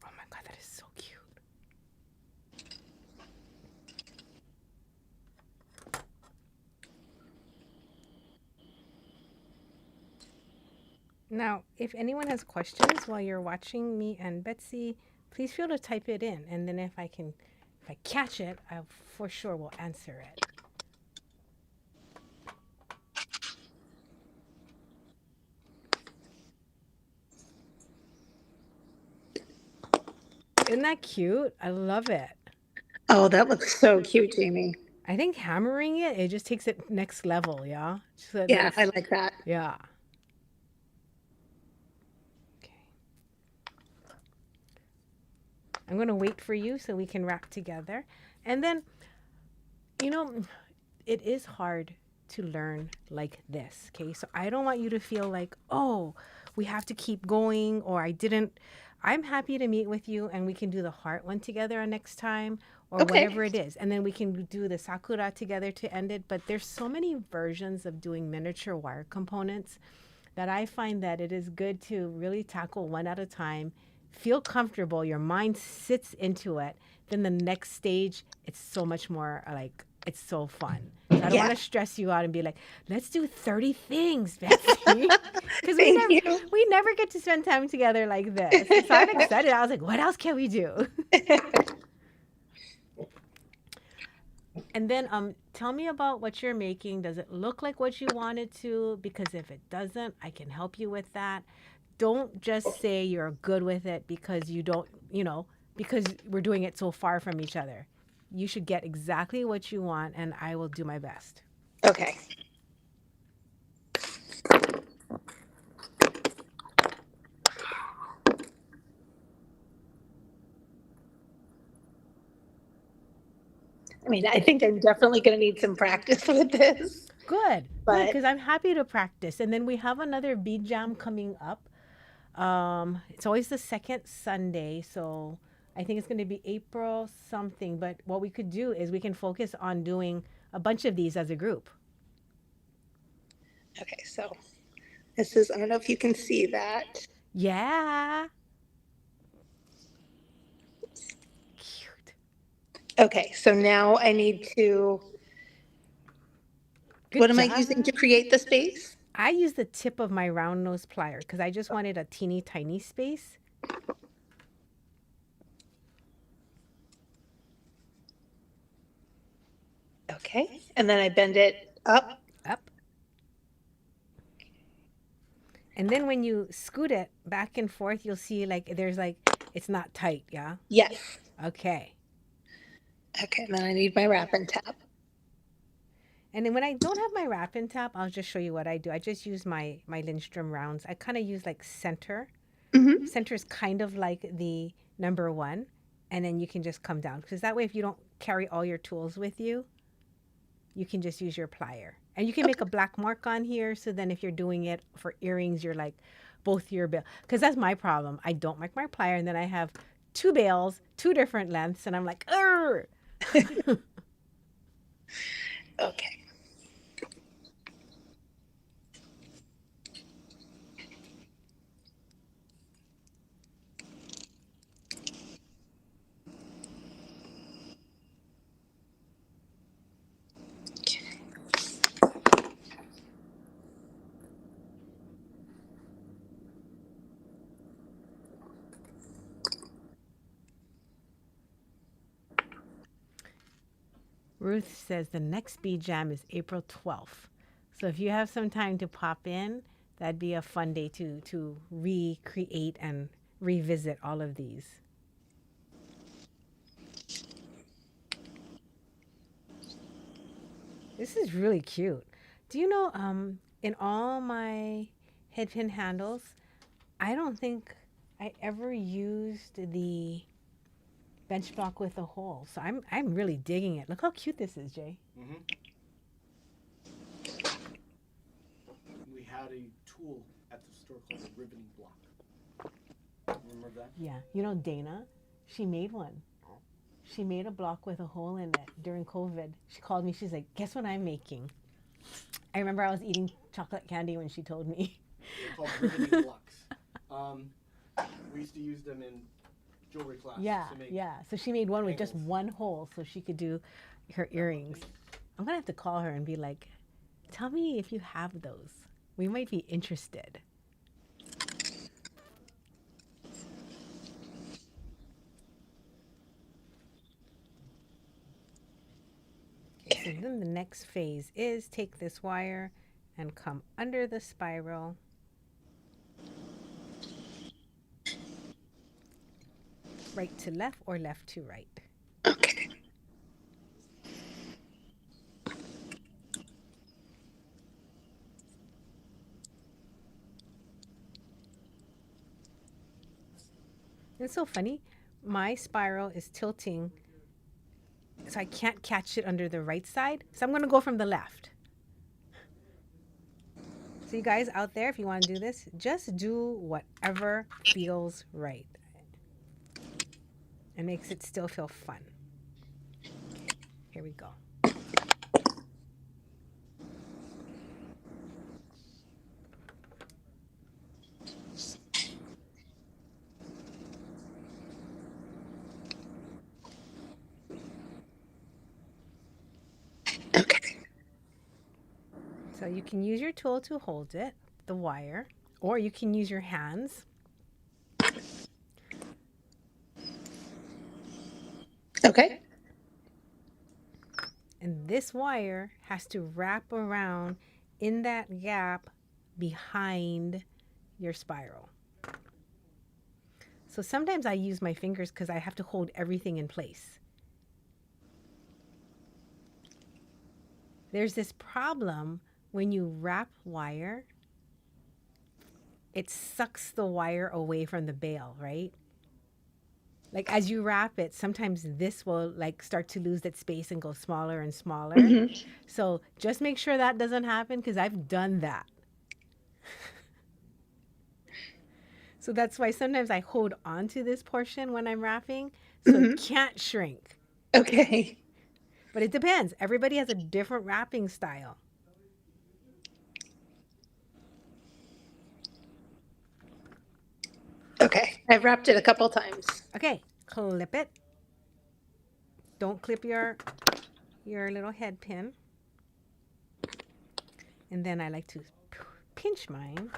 Oh my God, that is so cute. Now, if anyone has questions while you're watching me and Betsy, please feel to type it in, and then if I catch it, I for sure will answer it. Isn't that cute? I love it. Oh, that looks so cute, Jamie. I think hammering it, it just takes it next level, yeah? So it Yeah, looks, I like that. yeah. Okay. I'm going to wait for you so we can wrap together. And then, you know, it is hard to learn like this, okay? So I don't want you to feel like, oh, we have to keep going or I didn't. I'm happy to meet with you and we can do the heart one together next time or Okay. whatever it is. And then we can do the sakura together to end it. But there's so many versions of doing miniature wire components that I find that it is good to really tackle one at a time, feel comfortable, your mind sits into it. Then the next stage, it's so much more like, it's so fun. So I don't Yeah. want to stress you out and be like, let's do 30 things, Betsy. Because Thank you. we never get to spend time together like this. So I'm excited. I was like, what else can we do? And then tell me about what you're making. Does it look like what you wanted to? Because if it doesn't, I can help you with that. Don't just say you're good with it because you don't, because we're doing it so far from each other. You should get exactly what you want, and I will do my best. Okay. I mean, I think I'm definitely going to need some practice with this. Good, But- because I'm happy to practice. And then we have another bead jam coming up. It's always the second Sunday, so I think it's going to be April something. But what we could do is we can focus on doing a bunch of these as a group. Okay, so this is, I don't know if you can see that. Yeah. Cute. Okay, so now I need to, Good what am I job. using to create the space? I use the tip of my round nose plier because I just wanted a teeny tiny space. Okay, and then I bend it up. Up. And then when you scoot it back and forth, you'll see it's not tight, yeah? Yes. Okay. Okay, and then I need my wrap and tap. And then when I don't have my wrap and tap, I'll just show you what I do. I just use my Lindstrom rounds. I kind of use like center. Mm-hmm. Center is kind of like the number one. And then you can just come down. Because that way, if you don't carry all your tools with you, you can just use your plier. And you can make a black mark on here. So then if you're doing it for earrings, you're like both your bill. Because that's my problem. I don't make my plier. And then I have two bales, two different lengths. And I'm like, Urgh! Okay. Ruth says the next bead jam is April 12th. So if you have some time to pop in, that'd be a fun day to recreate and revisit all of these. This is really cute. Do you know, in all my head pin handles, I don't think I ever used the bench block with a hole. So I'm really digging it. Look how cute this is, Jay. Mm-hmm. We had a tool at the store called a riveting block. Remember that? Yeah. You know, Dana, she made one. She made a block with a hole in it during COVID. She called me. She's like, guess what I'm making? I remember I was eating chocolate candy when she told me. They're called riveting blocks. We used to use them in jewelry class. Yeah, to make yeah. So she made one with just angles. one hole so she could do her earrings. I'm going to have to call her and be like, tell me if you have those. We might be interested. Okay, so then the next phase is take this wire and come under the spiral. right to left or left to right. Okay. It's so funny. My spiral is tilting, so I can't catch it under the right side. So I'm going to go from the left. So you guys out there, if you want to do this, just do whatever feels right. It makes it still feel fun. Okay, here we go. Okay. So you can use your tool to hold it, the wire, or you can use your hands. Okay. And this wire has to wrap around in that gap behind your spiral. So sometimes I use my fingers because I have to hold everything in place. There's this problem when you wrap wire, it sucks the wire away from the bale, right? Like as you wrap it, sometimes this will like start to lose its space and go smaller and smaller. Mm-hmm. So just make sure that doesn't happen because I've done that. So that's why sometimes I hold on to this portion when I'm wrapping so it can't shrink. Okay. But it depends. Everybody has a different wrapping style. Okay. I've wrapped it a couple times. Okay, clip it. Don't clip your little head pin. And then I like to pinch mine.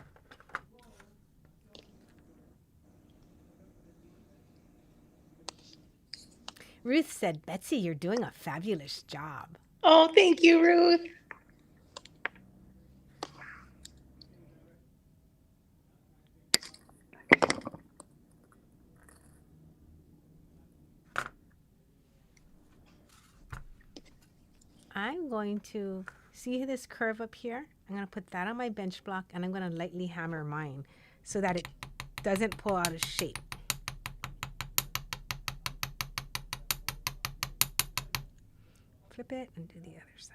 Ruth said, Betsy, you're doing a fabulous job. Oh, thank you, Ruth. I'm going to see this curve up here. I'm going to put that on my bench block and I'm going to lightly hammer mine so that it doesn't pull out of shape. Flip it and do the other side.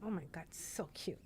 Oh my God, so cute.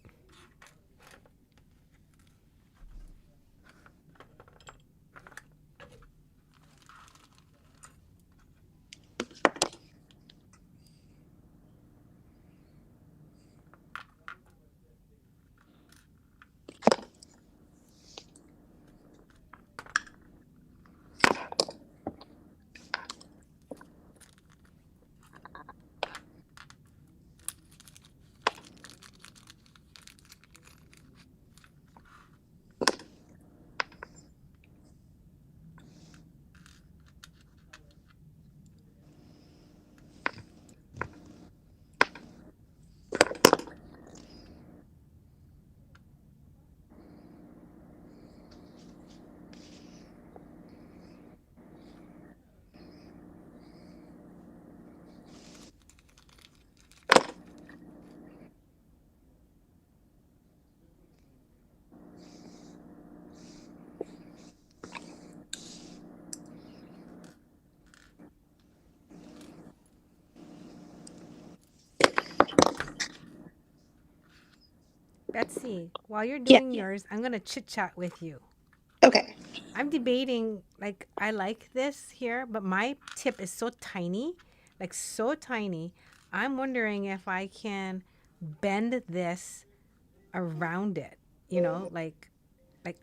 Betsy, while you're Yeah. doing yours, I'm going to chit chat with you. Okay. I'm debating, like, I like this here, but my tip is so tiny, like so tiny. I'm wondering if I can bend this around it, you know, like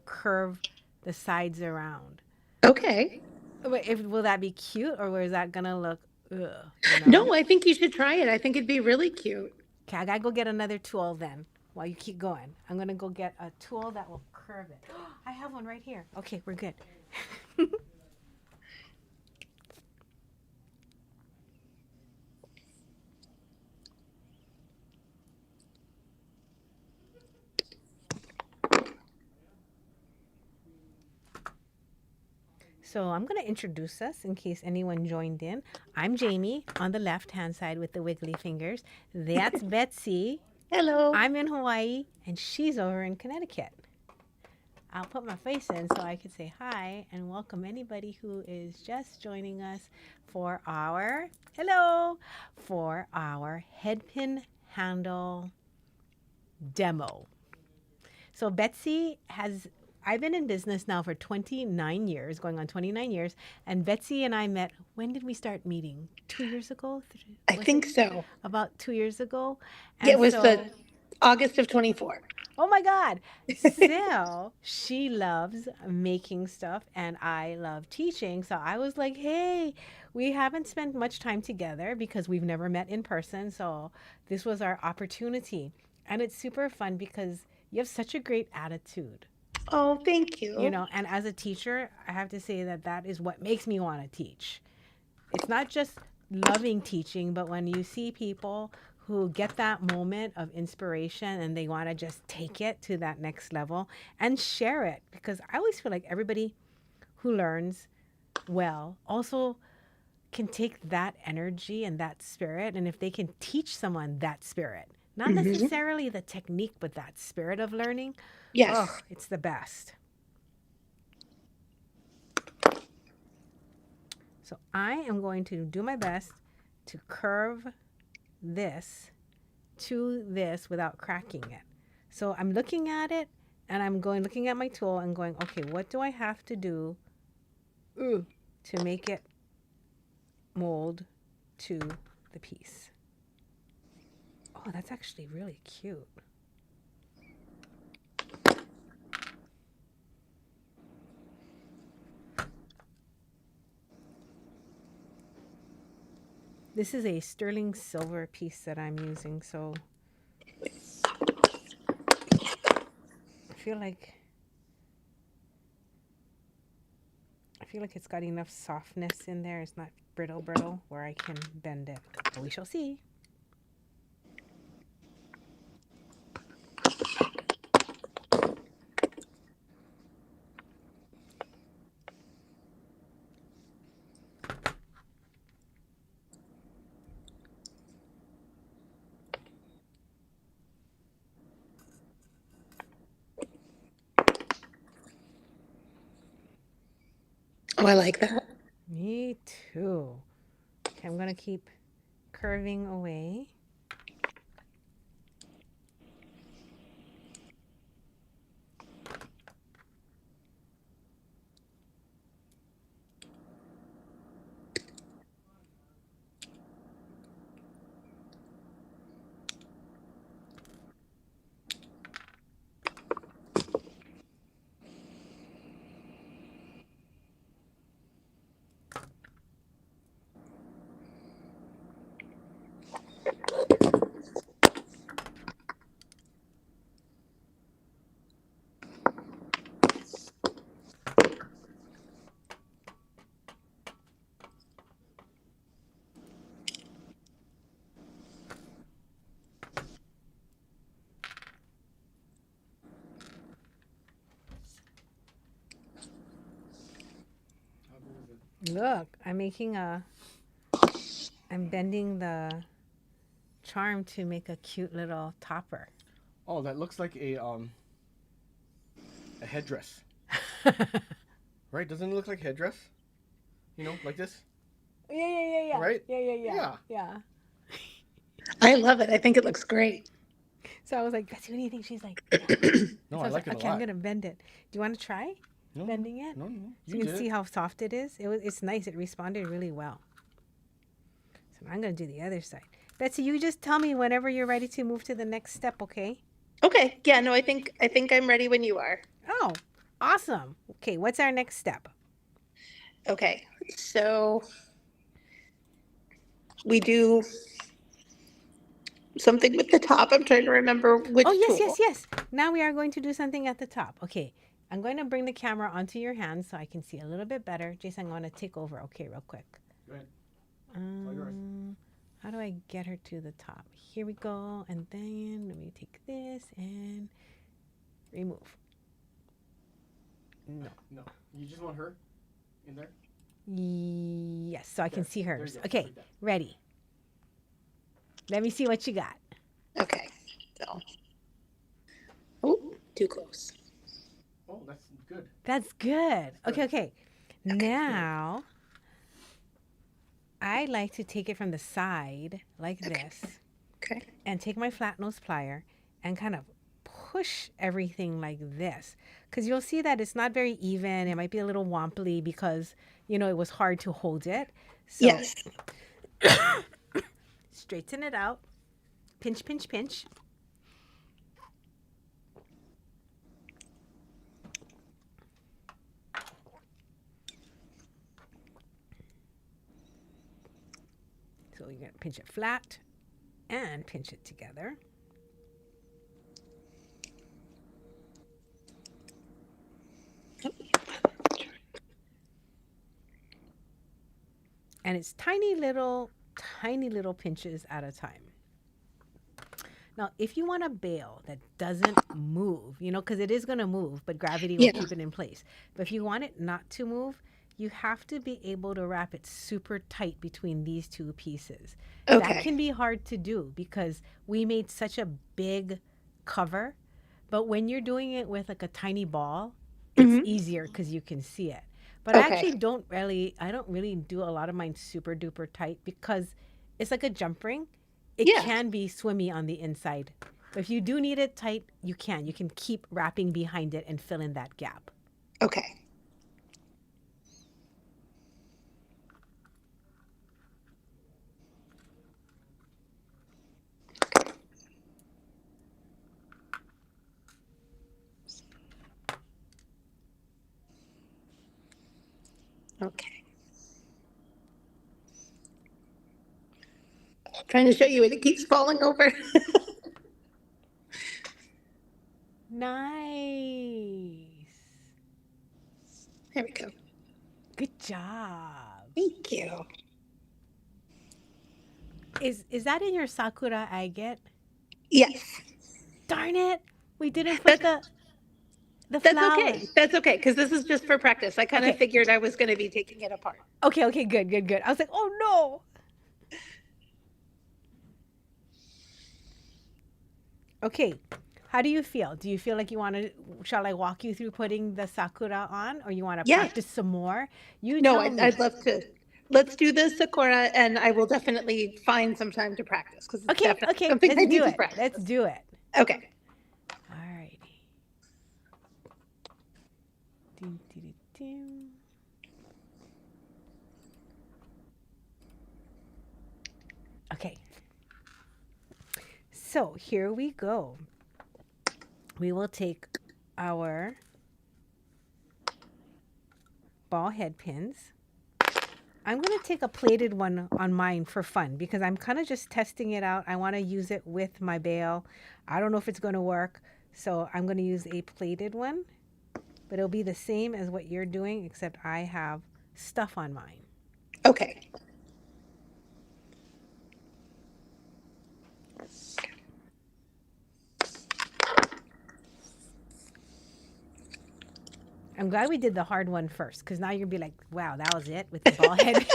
curve the sides around. Okay. Will that be cute or is that gonna look, ugh, you know? No, I think you should try it. I think it'd be really cute. Okay, I gotta go get another tool then while you keep going. I'm gonna go get a tool that will curve it. I have one right here. Okay, we're good. So I'm going to introduce us in case anyone joined in. I'm Jamie on the left-hand side with the wiggly fingers. That's Betsy. Hello. I'm in Hawaii, and she's over in Connecticut. I'll put my face in so I can say hi and welcome anybody who is just joining us for our headpin handle demo. So Betsy I've been in business now for 29 years, going on 29 years, and Betsy and I met, when did we start meeting? 2 years ago? I think so. About 2 years ago. And yeah, it was the August of 24. Oh my God. So she loves making stuff and I love teaching. So I was like, hey, we haven't spent much time together because we've never met in person. So this was our opportunity. And it's super fun because you have such a great attitude. Oh, thank you. You know, and as a teacher, I have to say that is what makes me want to teach. It's not just loving teaching, but when you see people who get that moment of inspiration and they want to just take it to that next level and share it. Because I always feel like everybody who learns well also can take that energy and that spirit. And if they can teach someone that spirit, not necessarily the technique, but that spirit of learning, yes, oh, it's the best. So I am going to do my best to curve this to this without cracking it. So I'm looking at it and I'm looking at my tool and going, okay, what do I have to do to make it mold to the piece? Oh, that's actually really cute. This is a sterling silver piece that I'm using, so I feel like it's got enough softness in there. It's not brittle where I can bend it. But we shall see. Oh, I like that. Me too. Okay, I'm going to keep curving away. Look, I'm bending the charm to make a cute little topper. Oh, that looks like a headdress. Right? Doesn't it look like headdress? You know, like this? Yeah. Right? Yeah. I love it. I think it looks great. So I was like, Betsy, what do you think? She's like, No, so I like it a okay, lot. I'm going to bend it. Do you want to try bending it? No. So you can see how soft it is. It's nice. It responded really well. So I'm going to do the other side. Betsy, you just tell me whenever you're ready to move to the next step, okay? Okay. Yeah, no, I think I'm ready when you are. Oh, awesome. Okay, what's our next step? Okay. So we do something with the top. I'm trying to remember which tool. Yes. Now we are going to do something at the top. Okay, I'm going to bring the camera onto your hands so I can see a little bit better. Jason, I'm going to take over, okay, real quick. Go ahead. How do I get her to the top? Here we go, and then let me take this and remove. No. You just want her? in there? Yes, so I can There. see There hers. you go. Okay, Like that. ready. Let me see what you got. Okay. So, oh, too close. Oh, that's good. That's good. That's Okay, good. okay. Now, I like to take it from the side like this Okay. and take my flat nose plier and kind of push everything like this. Because you'll see that it's not very even. It might be a little wobbly because, it was hard to hold it. So Yes. straighten it out. Pinch, pinch, pinch. So you're going to pinch it flat and pinch it together. And it's tiny little pinches at a time. Now, if you want a bail that doesn't move, because it is going to move, but gravity will Yeah. keep it in place. But if you want it not to move, you have to be able to wrap it super tight between these two pieces. That Okay. can be hard to do because we made such a big cover. But when you're doing it with like a tiny ball, it's easier because you can see it. But I actually Okay. don't really do a lot of mine super duper tight because it's like a jump ring. It Yeah. can be swimmy on the inside. But if you do need it tight, you can. You can keep wrapping behind it and fill in that gap. Okay. Okay. Trying to show you and it keeps falling over. Nice. There we go. Good job. Thank you. Is that in your sakura agate? Yes. Darn it. We didn't put the That's flower. okay. That's okay because this is just for practice. I kind of Okay. figured I was going to be taking it apart. Okay, good, good, good. I was like, "Oh no." Okay. How do you feel? Do you feel like you want to shall I walk you through putting the sakura on or you want to Yeah. practice some more? You No, tell me. I'd love to. Let's do the Sakura, and I will definitely find some time to practice because it's Okay, definitely okay. something I Let's need do to it. Let's practice. do it. Okay. All righty. Ding, ding, ding. Okay. So here we go. We will take our ball head pins. I'm going to take a plated one on mine for fun because I'm kind of just testing it out. I want to use it with my bail. I don't know if it's going to work, so I'm going to use a plated one. But it'll be the same as what you're doing, except I have stuff on mine. Okay. I'm glad we did the hard one first because now you're going to be like, wow, that was it with the ball head.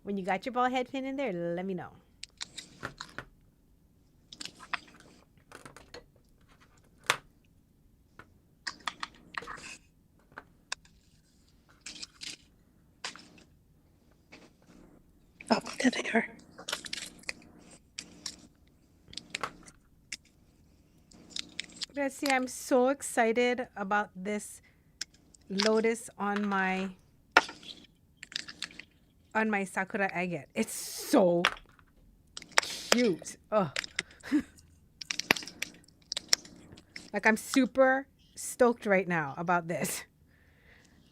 When you got your ball head pin in there, let me know. Oh, there they are. Betsy, I'm so excited about this lotus on my sakura agate. It's so cute. Oh. Like I'm super stoked right now about this.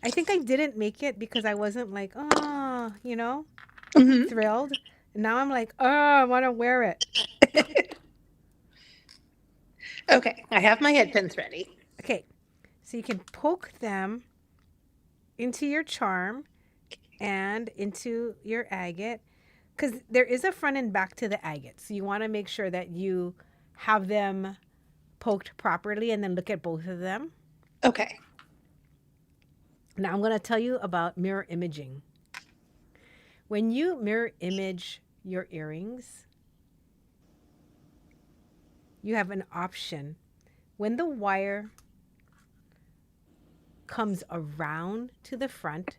I think I didn't make it because I wasn't like, oh, thrilled. Now I'm like, oh, I want to wear it. Okay, I have my head pins ready. Okay, so you can poke them into your charm and into your agate because there is a front and back to the agate. So you want to make sure that you have them poked properly and then look at both of them. Okay. Now I'm going to tell you about mirror imaging. When you mirror image your earrings, you have an option. When the wire comes around to the front,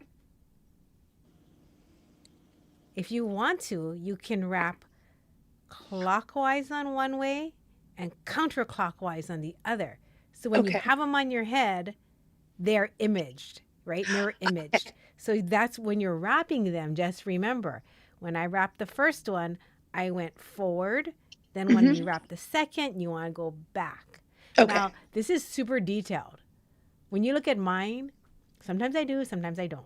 if you want to, you can wrap clockwise on one way and counterclockwise on the other. So when you Okay. have them on your head, they're imaged, right? Mirror imaged. So that's when you're wrapping them. Just remember, when I wrapped the first one, I went forward. Then when you wrap the second, you want to go back. Okay. Now, this is super detailed. When you look at mine, sometimes I do, sometimes I don't.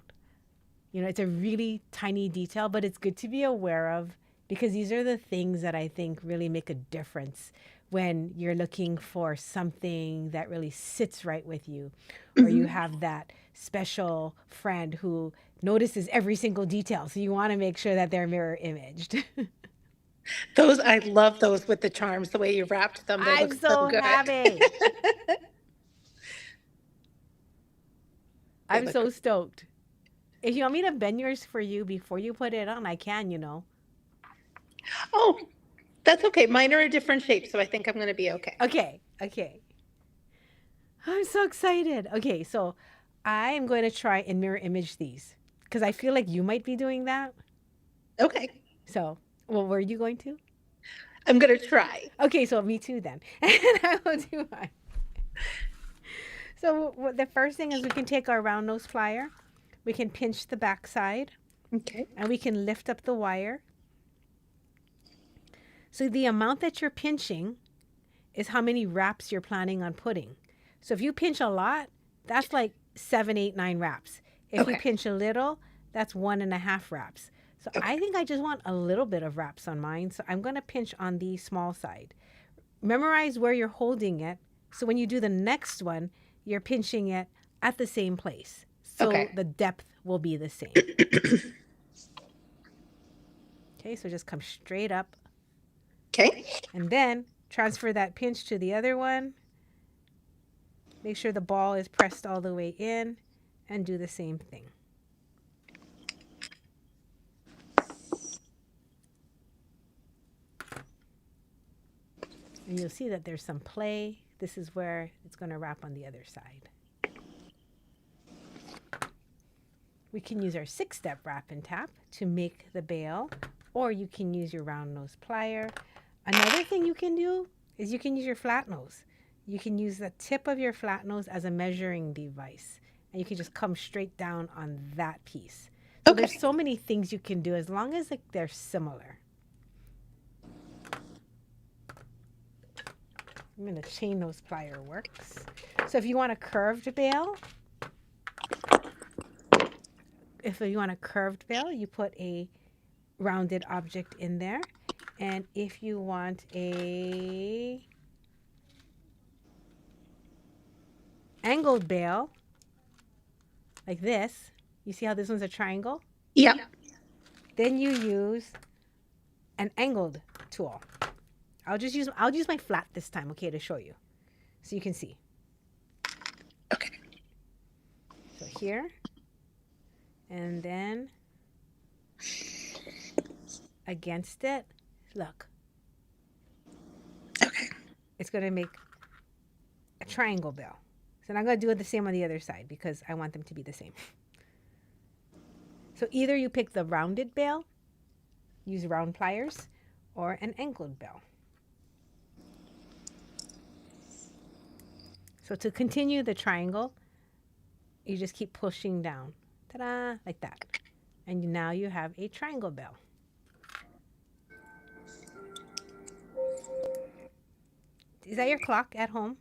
You know, it's a really tiny detail, but it's good to be aware of because these are the things that I think really make a difference when you're looking for something that really sits right with you, or you have that special friend who notices every single detail. So you want to make sure that they're mirror imaged. Those, I love those with the charms, the way you wrapped them. They I'm look so so good. happy. I'm look so stoked. If you want me to bend yours for you before you put it on, I can, you know. Oh, that's okay. Mine are a different shape, so I think I'm going to be okay. Okay, okay. I'm so excited. Okay, so I am going to try and mirror image these because I feel like you might be doing that. Okay. So, well, were you going to? I'm going to try. Okay, so me too then. And I will do mine. So the first thing is we can take our round nose plier. We can pinch the back side. Okay. And we can lift up the wire. So the amount that you're pinching is how many wraps you're planning on putting. So if you pinch a lot, that's like 7, 8, 9 wraps. If you pinch a little, that's 1.5 wraps. So I think I just want a little bit of wraps on mine. So I'm going to pinch on the small side. Memorize where you're holding it. So when you do the next one, you're pinching it at the same place. So the depth will be the same. Okay, so just come straight up. Okay. And then transfer that pinch to the other one. Make sure the ball is pressed all the way in and do the same thing. And you'll see that there's some play. This is where it's going to wrap on the other side. We can use our 6-step wrap and tap to make the bail, or you can use your round nose plier. Another thing you can do is you can use your flat nose. You can use the tip of your flat nose as a measuring device, and you can just come straight down on that piece. So there's so many things you can do as long as they're similar. I'm going to chain nose plier works. So if you want a curved bail, you put a rounded object in there. And if you want a angled bail, like this, you see how this one's a triangle? Yeah. Then you use an angled tool. I'll use my flat this time, okay, to show you. So you can see. Okay. So here. And then against it, look. Okay. It's going to make a triangle bail. So now I'm going to do it the same on the other side because I want them to be the same. So either you pick the rounded bail, use round pliers, or an angled bail. So to continue the triangle, you just keep pushing down. Ta-da! Like that. And now you have a triangle bail. Is that your clock at home?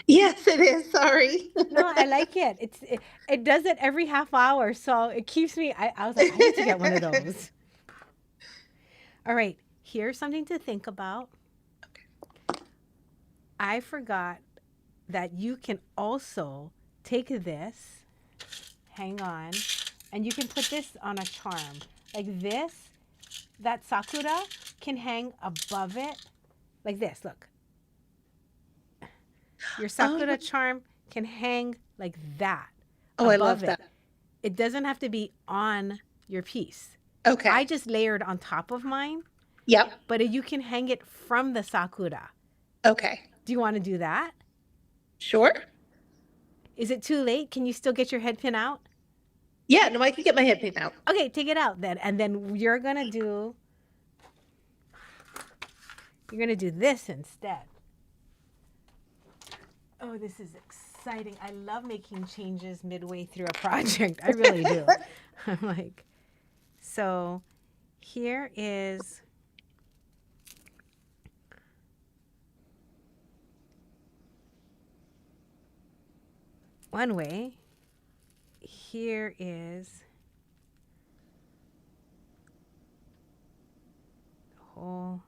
Yes, it is. Sorry. No, I like it. It does it every half hour, so it keeps me. I was like, I need to get one of those. All right, here's something to think about. I forgot that you can also take this, hang on, and you can put this on a charm. Like this, that sakura can hang above it, like this, look. Your sakura Oh, charm can hang like that oh, I above love it. that. It doesn't have to be on your piece. Okay. I just layered on top of mine, Yep. but you can hang it from the sakura. Okay. Do you want to do that? Sure. Is it too late? Can you still get your head pin out? Yeah, no, I can get my head pin out. Okay, take it out then. And then you're going to do this instead. Oh, this is exciting. I love making changes midway through a project. I really do. I'm like, so here is one way. Here is the whole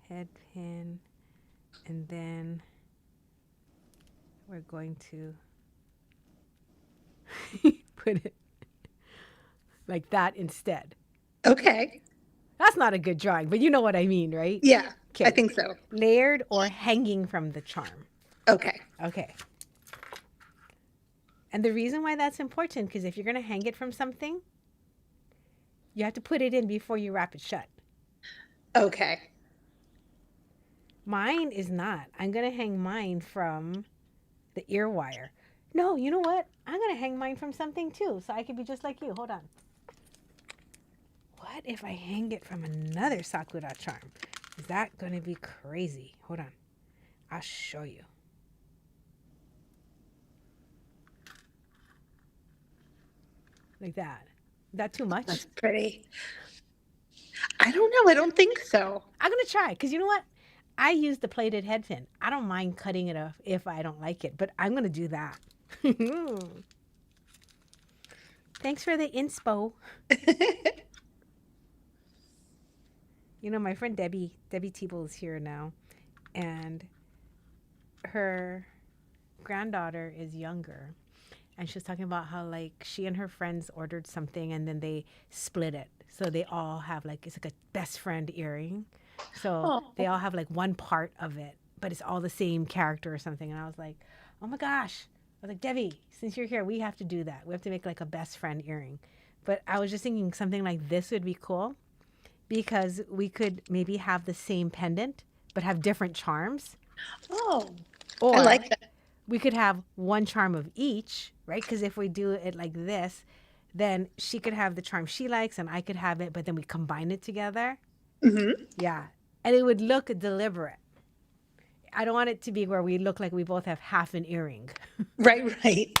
head pin, and then we're going to put it like that instead. Okay. That's not a good drawing, but you know what I mean, right? Yeah, I Okay. think so. Layered or hanging from the charm. Okay. Okay. And the reason why that's important, because if you're going to hang it from something, you have to put it in before you wrap it shut. Okay. Mine is not. I'm going to hang mine from the ear wire. No, you know what? I'm going to hang mine from something too, so I could be just like you. Hold on. What if I hang it from another sakura charm? Is that going to be crazy? Hold on. I'll show you. Like that. Is that too much? That's pretty. I don't know. I don't think so. I'm going to try, because you know what? I use the plated head pin. I don't mind cutting it off if I don't like it, but I'm going to do that. Thanks for the inspo. You know, my friend Debbie Teeble is here now, and her granddaughter is younger, and she was talking about how, like, she and her friends ordered something and then they split it. So they all have, like, it's like a best friend earring. So they all have, like, one part of it, but it's all the same character or something. And I was like, oh my gosh. I was like, Debbie, since you're here, we have to do that. We have to make, like, a best friend earring. But I was just thinking something like this would be cool, because we could maybe have the same pendant but have different charms. Oh, Or I like that. we could have one charm of each, right? Because if we do it like this, then she could have the charm she likes and I could have it, but then we combine it together. Mm-hmm. Yeah. And it would look deliberate. I don't want it to be where we look like we both have half an earring. Right, right.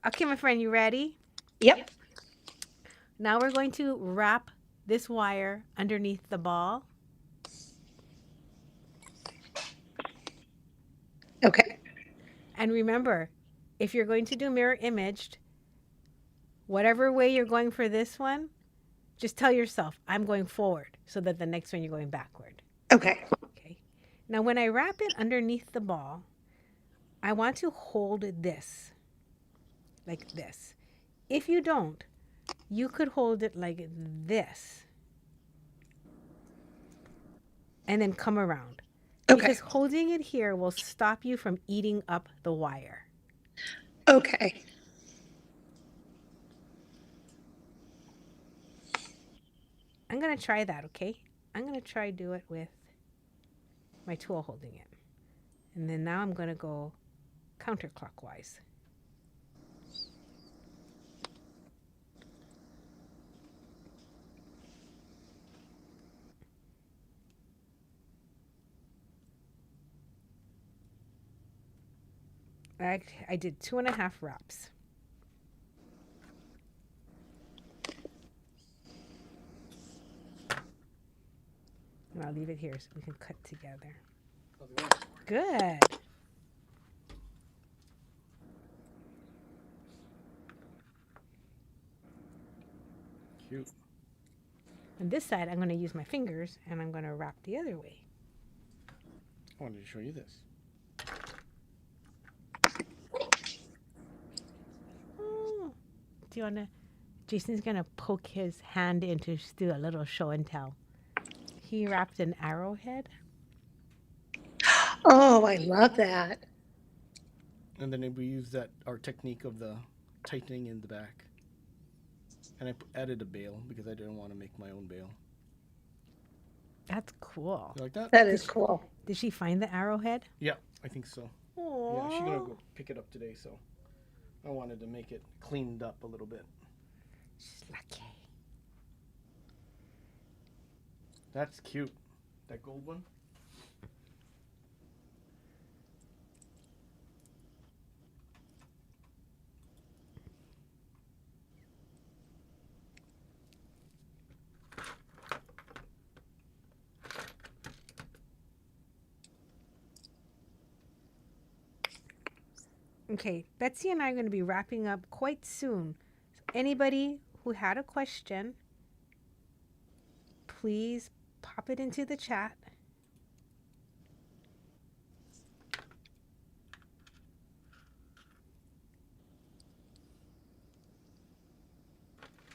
Okay, my friend, you ready? Yep. Now we're going to wrap this wire underneath the ball. Okay. And remember, if you're going to do mirror imaged, whatever way you're going for this one, just tell yourself, I'm going forward, so that the next one you're going backward. Okay. Okay. Now, when I wrap it underneath the ball, I want to hold this like this. If you don't, you could hold it like this and then come around. Okay. Because holding it here will stop you from eating up the wire. Okay. I'm going to try that, okay? I'm going to try do it with my tool holding it. And then now I'm going to go counterclockwise. I did 2.5 wraps. And I'll leave it here so we can cut together. Good. Cute. On this side, I'm going to use my fingers and I'm going to wrap the other way. I wanted to show you this. Oh. Do you want to? Jason's going to poke his hand in to do a little show and tell. He wrapped an arrowhead. Oh, I love that. And then we use our technique of the tightening in the back. And I added a bail because I didn't want to make my own bail. That's cool. You like that? That is cool. Did she find the arrowhead? Yeah, I think so. Yeah, she's gonna go pick it up today, so I wanted to make it cleaned up a little bit. She's lucky. That's cute. That gold one. Okay, Betsy and I are going to be wrapping up quite soon. So anybody who had a question, please pop it into the chat.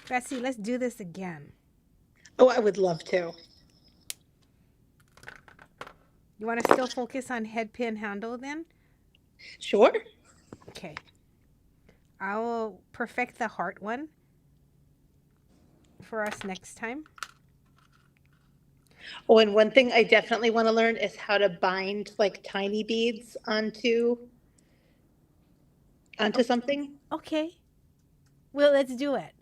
Betsy, let's do this again. Oh, I would love to. You want to still focus on head pin handle then? Sure. Okay. I will perfect the heart one for us next time. Oh, and one thing I definitely want to learn is how to bind like tiny beads onto something. Okay. Well, let's do it.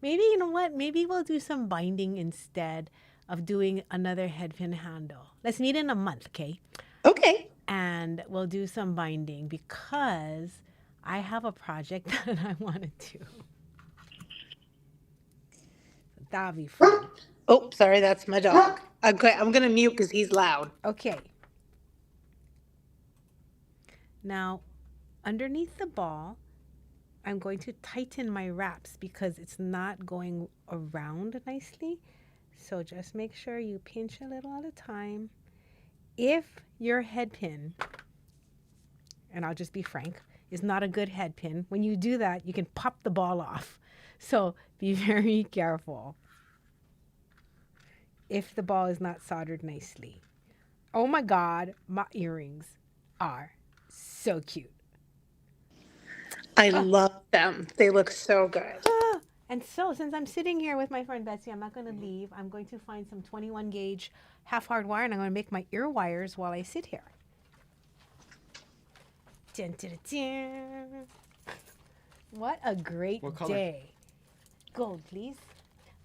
Maybe, you know what? Maybe we'll do some binding instead of doing another head pin handle. Let's meet in a month, okay? Okay. And we'll do some binding because I have a project that I want to do. That'll be fun. Oh, sorry, that's my dog. Okay, I'm gonna mute because he's loud. Okay. Now, underneath the ball, I'm going to tighten my wraps because it's not going around nicely. So just make sure you pinch a little at a time. If your head pin, and I'll just be frank, is not a good head pin, when you do that, you can pop the ball off. So be very careful if the ball is not soldered nicely. Oh my God, my earrings are so cute. I love them. They look so good. And so, since I'm sitting here with my friend Betsy, I'm not going to leave. I'm going to find some 21 gauge half hard wire and I'm going to make my ear wires while I sit here. Dun, dun, dun, dun. What a great What color? day. Gold, please.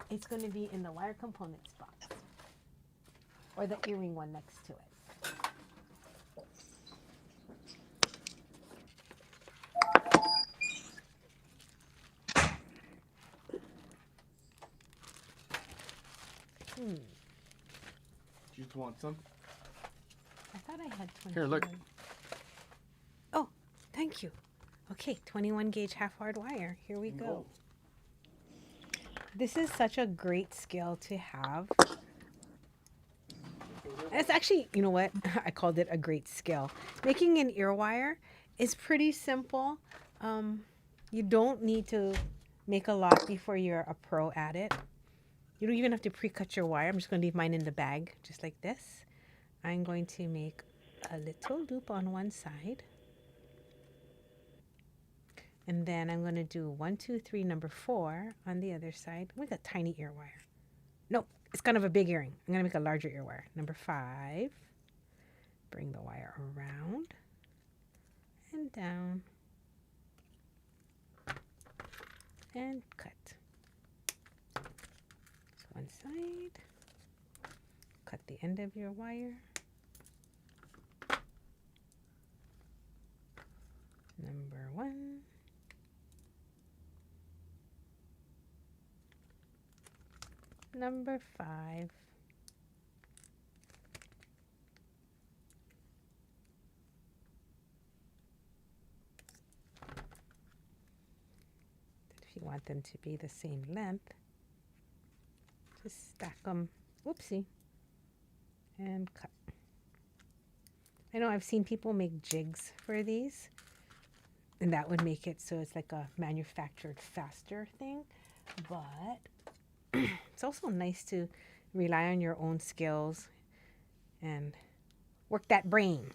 It's going to be in the wire components box or the earring one next to it. Do you want some? I thought I had 21. Here, look. Oh, thank you. Okay, 21 gauge half hard wire. Here we go. This is such a great skill to have. It's actually, you know what? I called it a great skill. Making an ear wire is pretty simple. You don't need to make a lot before you're a pro at it. You don't even have to pre-cut your wire. I'm just going to leave mine in the bag, just like this. I'm going to make a little loop on one side. And then I'm going to do 1, 2, 3, number 4 on the other side. Make a tiny ear wire. No, it's kind of a big earring. I'm going to make a larger ear wire. Number 5. Bring the wire around and down. And cut. So one side. Cut the end of your wire. Number 1. Number 5. If you want them to be the same length, just stack them, whoopsie, and cut. I know I've seen people make jigs for these, and that would make it so it's like a manufactured faster thing, but it's also nice to rely on your own skills and work that brain.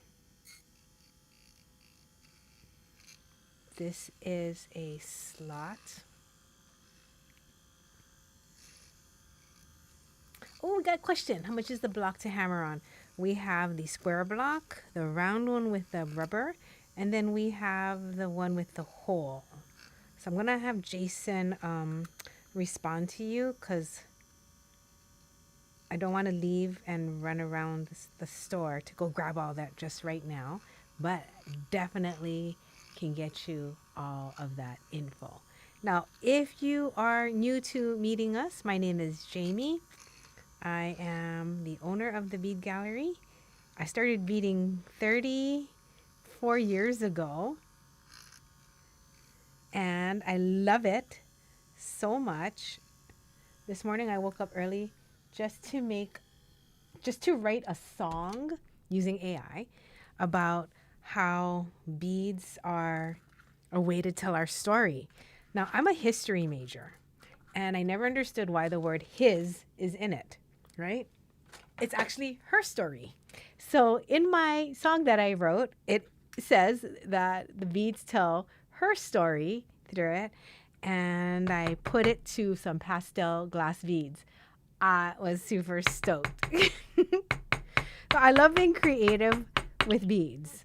This is a slot. Oh, we got a question. How much is the block to hammer on? We have the square block, the round one with the rubber, and then we have the one with the hole. So I'm going to have Jason respond to you because I don't want to leave and run around the store to go grab all that just right now, but definitely can get you all of that info. Now, if you are new to meeting us, my name is Jamie. I am the owner of the Bead Gallery. I started beading 34 years ago, and I love it so much. This morning I woke up early just to write a song using AI about how beads are a way to tell our story. Now, I'm a history major, and I never understood why the word his is in it, right? It's actually her story. So in my song that I wrote, it says that the beads tell her story through it, and I put it to some pastel glass beads. I was super stoked. So I love being creative with beads.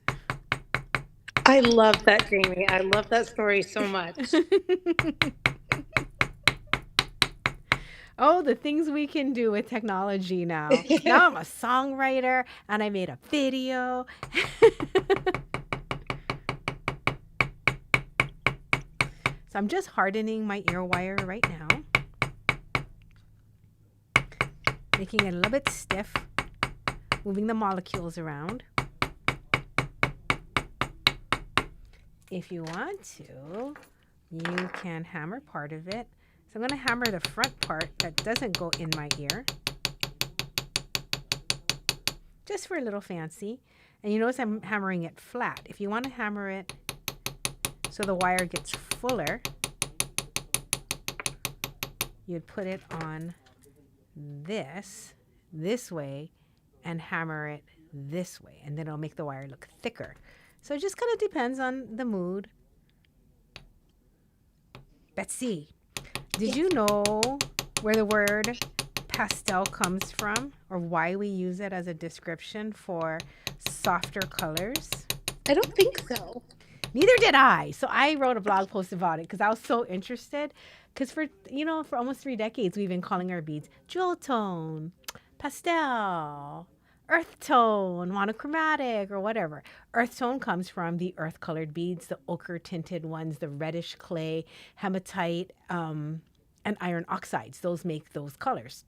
I love that, Jamie. I love that story so much. Oh, the things we can do with technology now. Now I'm a songwriter and I made a video. So I'm just hardening my ear wire right now. Making it a little bit stiff. Moving the molecules around. If you want to, you can hammer part of it. So I'm going to hammer the front part that doesn't go in my ear. Just for a little fancy. And you notice I'm hammering it flat. If you want to hammer it so the wire gets fuller, you'd put it on this way, and hammer it this way. And then it'll make the wire look thicker. So it just kind of depends on the mood. Betsy, did you know where the word pastel comes from, or why we use it as a description for softer colors? I don't think so. Neither did I. So I wrote a blog post about it because I was so interested. Because for almost 3 decades, we've been calling our beads jewel tone, pastel, earth tone, monochromatic, or whatever. Earth tone comes from the earth colored beads, the ochre tinted ones, the reddish clay, hematite, and iron oxides. Those make those colors.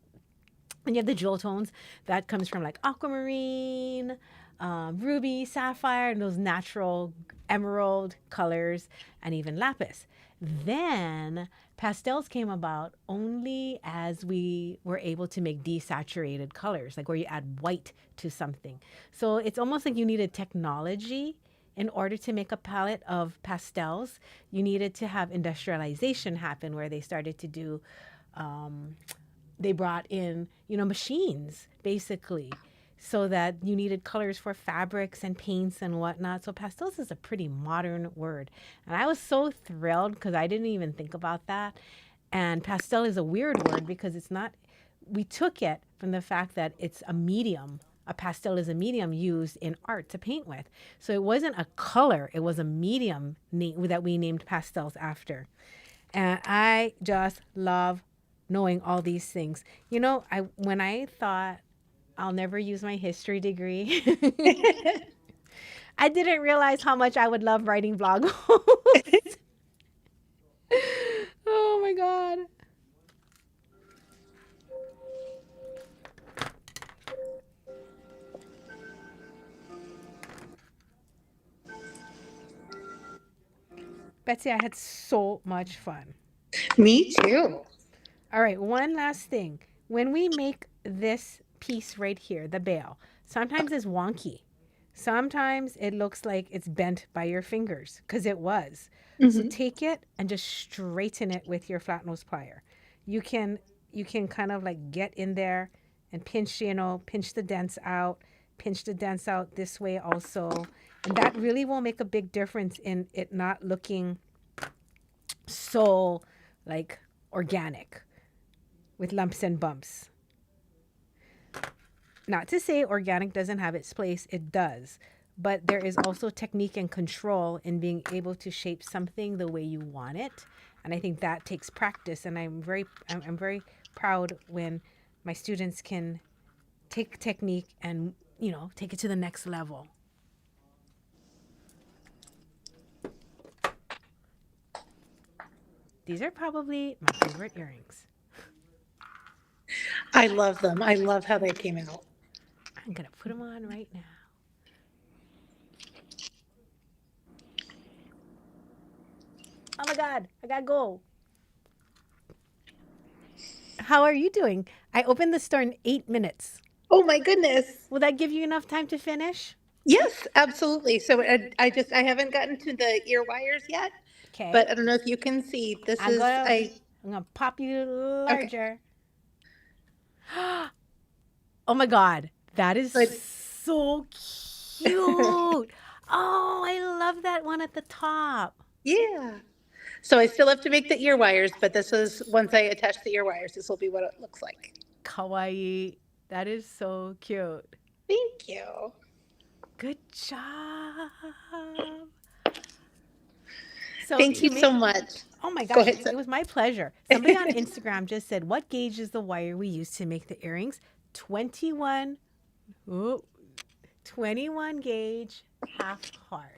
And you have the jewel tones. That comes from like aquamarine, ruby, sapphire, and those natural emerald colors, and even lapis. Then pastels came about only as we were able to make desaturated colors, like where you add white to something. So it's almost like you needed technology in order to make a palette of pastels. You needed to have industrialization happen, where they started to do, they brought in, machines, basically, so that you needed colors for fabrics and paints and whatnot. So pastels is a pretty modern word. And I was so thrilled because I didn't even think about that. And pastel is a weird word because it's not, we took it from the fact that it's a medium. A pastel is a medium used in art to paint with. So it wasn't a color, it was a medium that we named pastels after. And I just love knowing all these things. When I thought I'll never use my history degree, I didn't realize how much I would love writing blog posts. Oh my God. Betsy, I had so much fun. Me too. All right, one last thing. When we make this piece right here, the bail, sometimes it's wonky. Sometimes it looks like it's bent by your fingers, because it was. So take it and just straighten it with your flat nose plier. You can kind of like get in there and pinch the dents out pinch the dents out this way also. And that really will make a big difference in it not looking so like organic with lumps and bumps. Not to say organic doesn't have its place, it does. But there is also technique and control in being able to shape something the way you want it. And I think that takes practice. And I'm very proud when my students can take technique and, take it to the next level. These are probably my favorite earrings. I love them. I love how they came out. I'm going to put them on right now. Oh my God, I gotta go. How are you doing? I opened the store in 8 minutes. Oh my goodness. Will that give you enough time to finish? Yes, absolutely. So I haven't gotten to the ear wires yet, Okay. but I don't know if you can see. I'm gonna pop you larger. Okay. Oh my God, that is so cute. Oh, I love that one at the top. Yeah. So I still have to make the ear wires, but this is, once I attach the ear wires, this will be what it looks like. Kawaii. That is so cute. Thank you. Good job. So Thank you so much. Oh my Go gosh, ahead, it was my pleasure. Somebody on Instagram just said, what gauge is the wire we use to make the earrings? 21 gauge, half hard.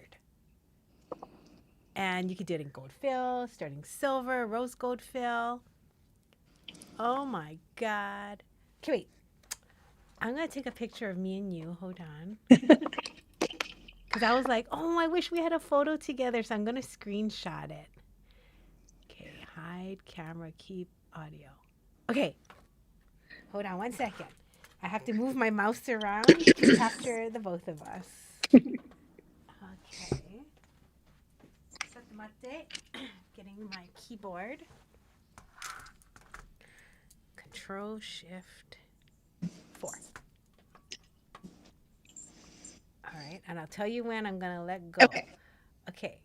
And you could do it in gold fill, sterling silver, rose gold fill. Oh my God. Okay, wait. I'm going to take a picture of me and you. Hold on. Because I was like, oh, I wish we had a photo together. So I'm going to screenshot it. Okay, hide camera, keep audio. Okay. Hold on 1 second. I have to move my mouse around to capture the both of us. Okay. Getting my keyboard. Control Shift 4. All right, and I'll tell you when I'm gonna let go. Okay.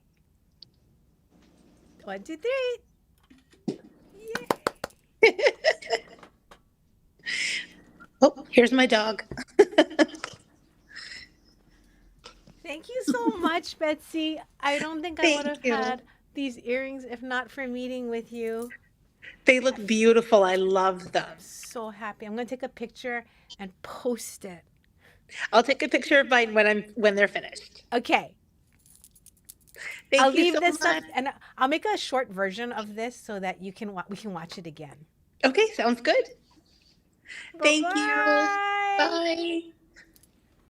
1, 2, 3. Yay! Oh, here's my dog. Thank you so much, Betsy. I don't think I would have had these earrings if not for meeting with you. They look beautiful. I love them. I'm so happy. I'm going to take a picture and post it. I'll take a picture of mine when they're finished. Okay. I'll leave this up, and I'll make a short version of this so that we can watch it again. Okay, sounds good. Bye-bye. Thank you. Bye.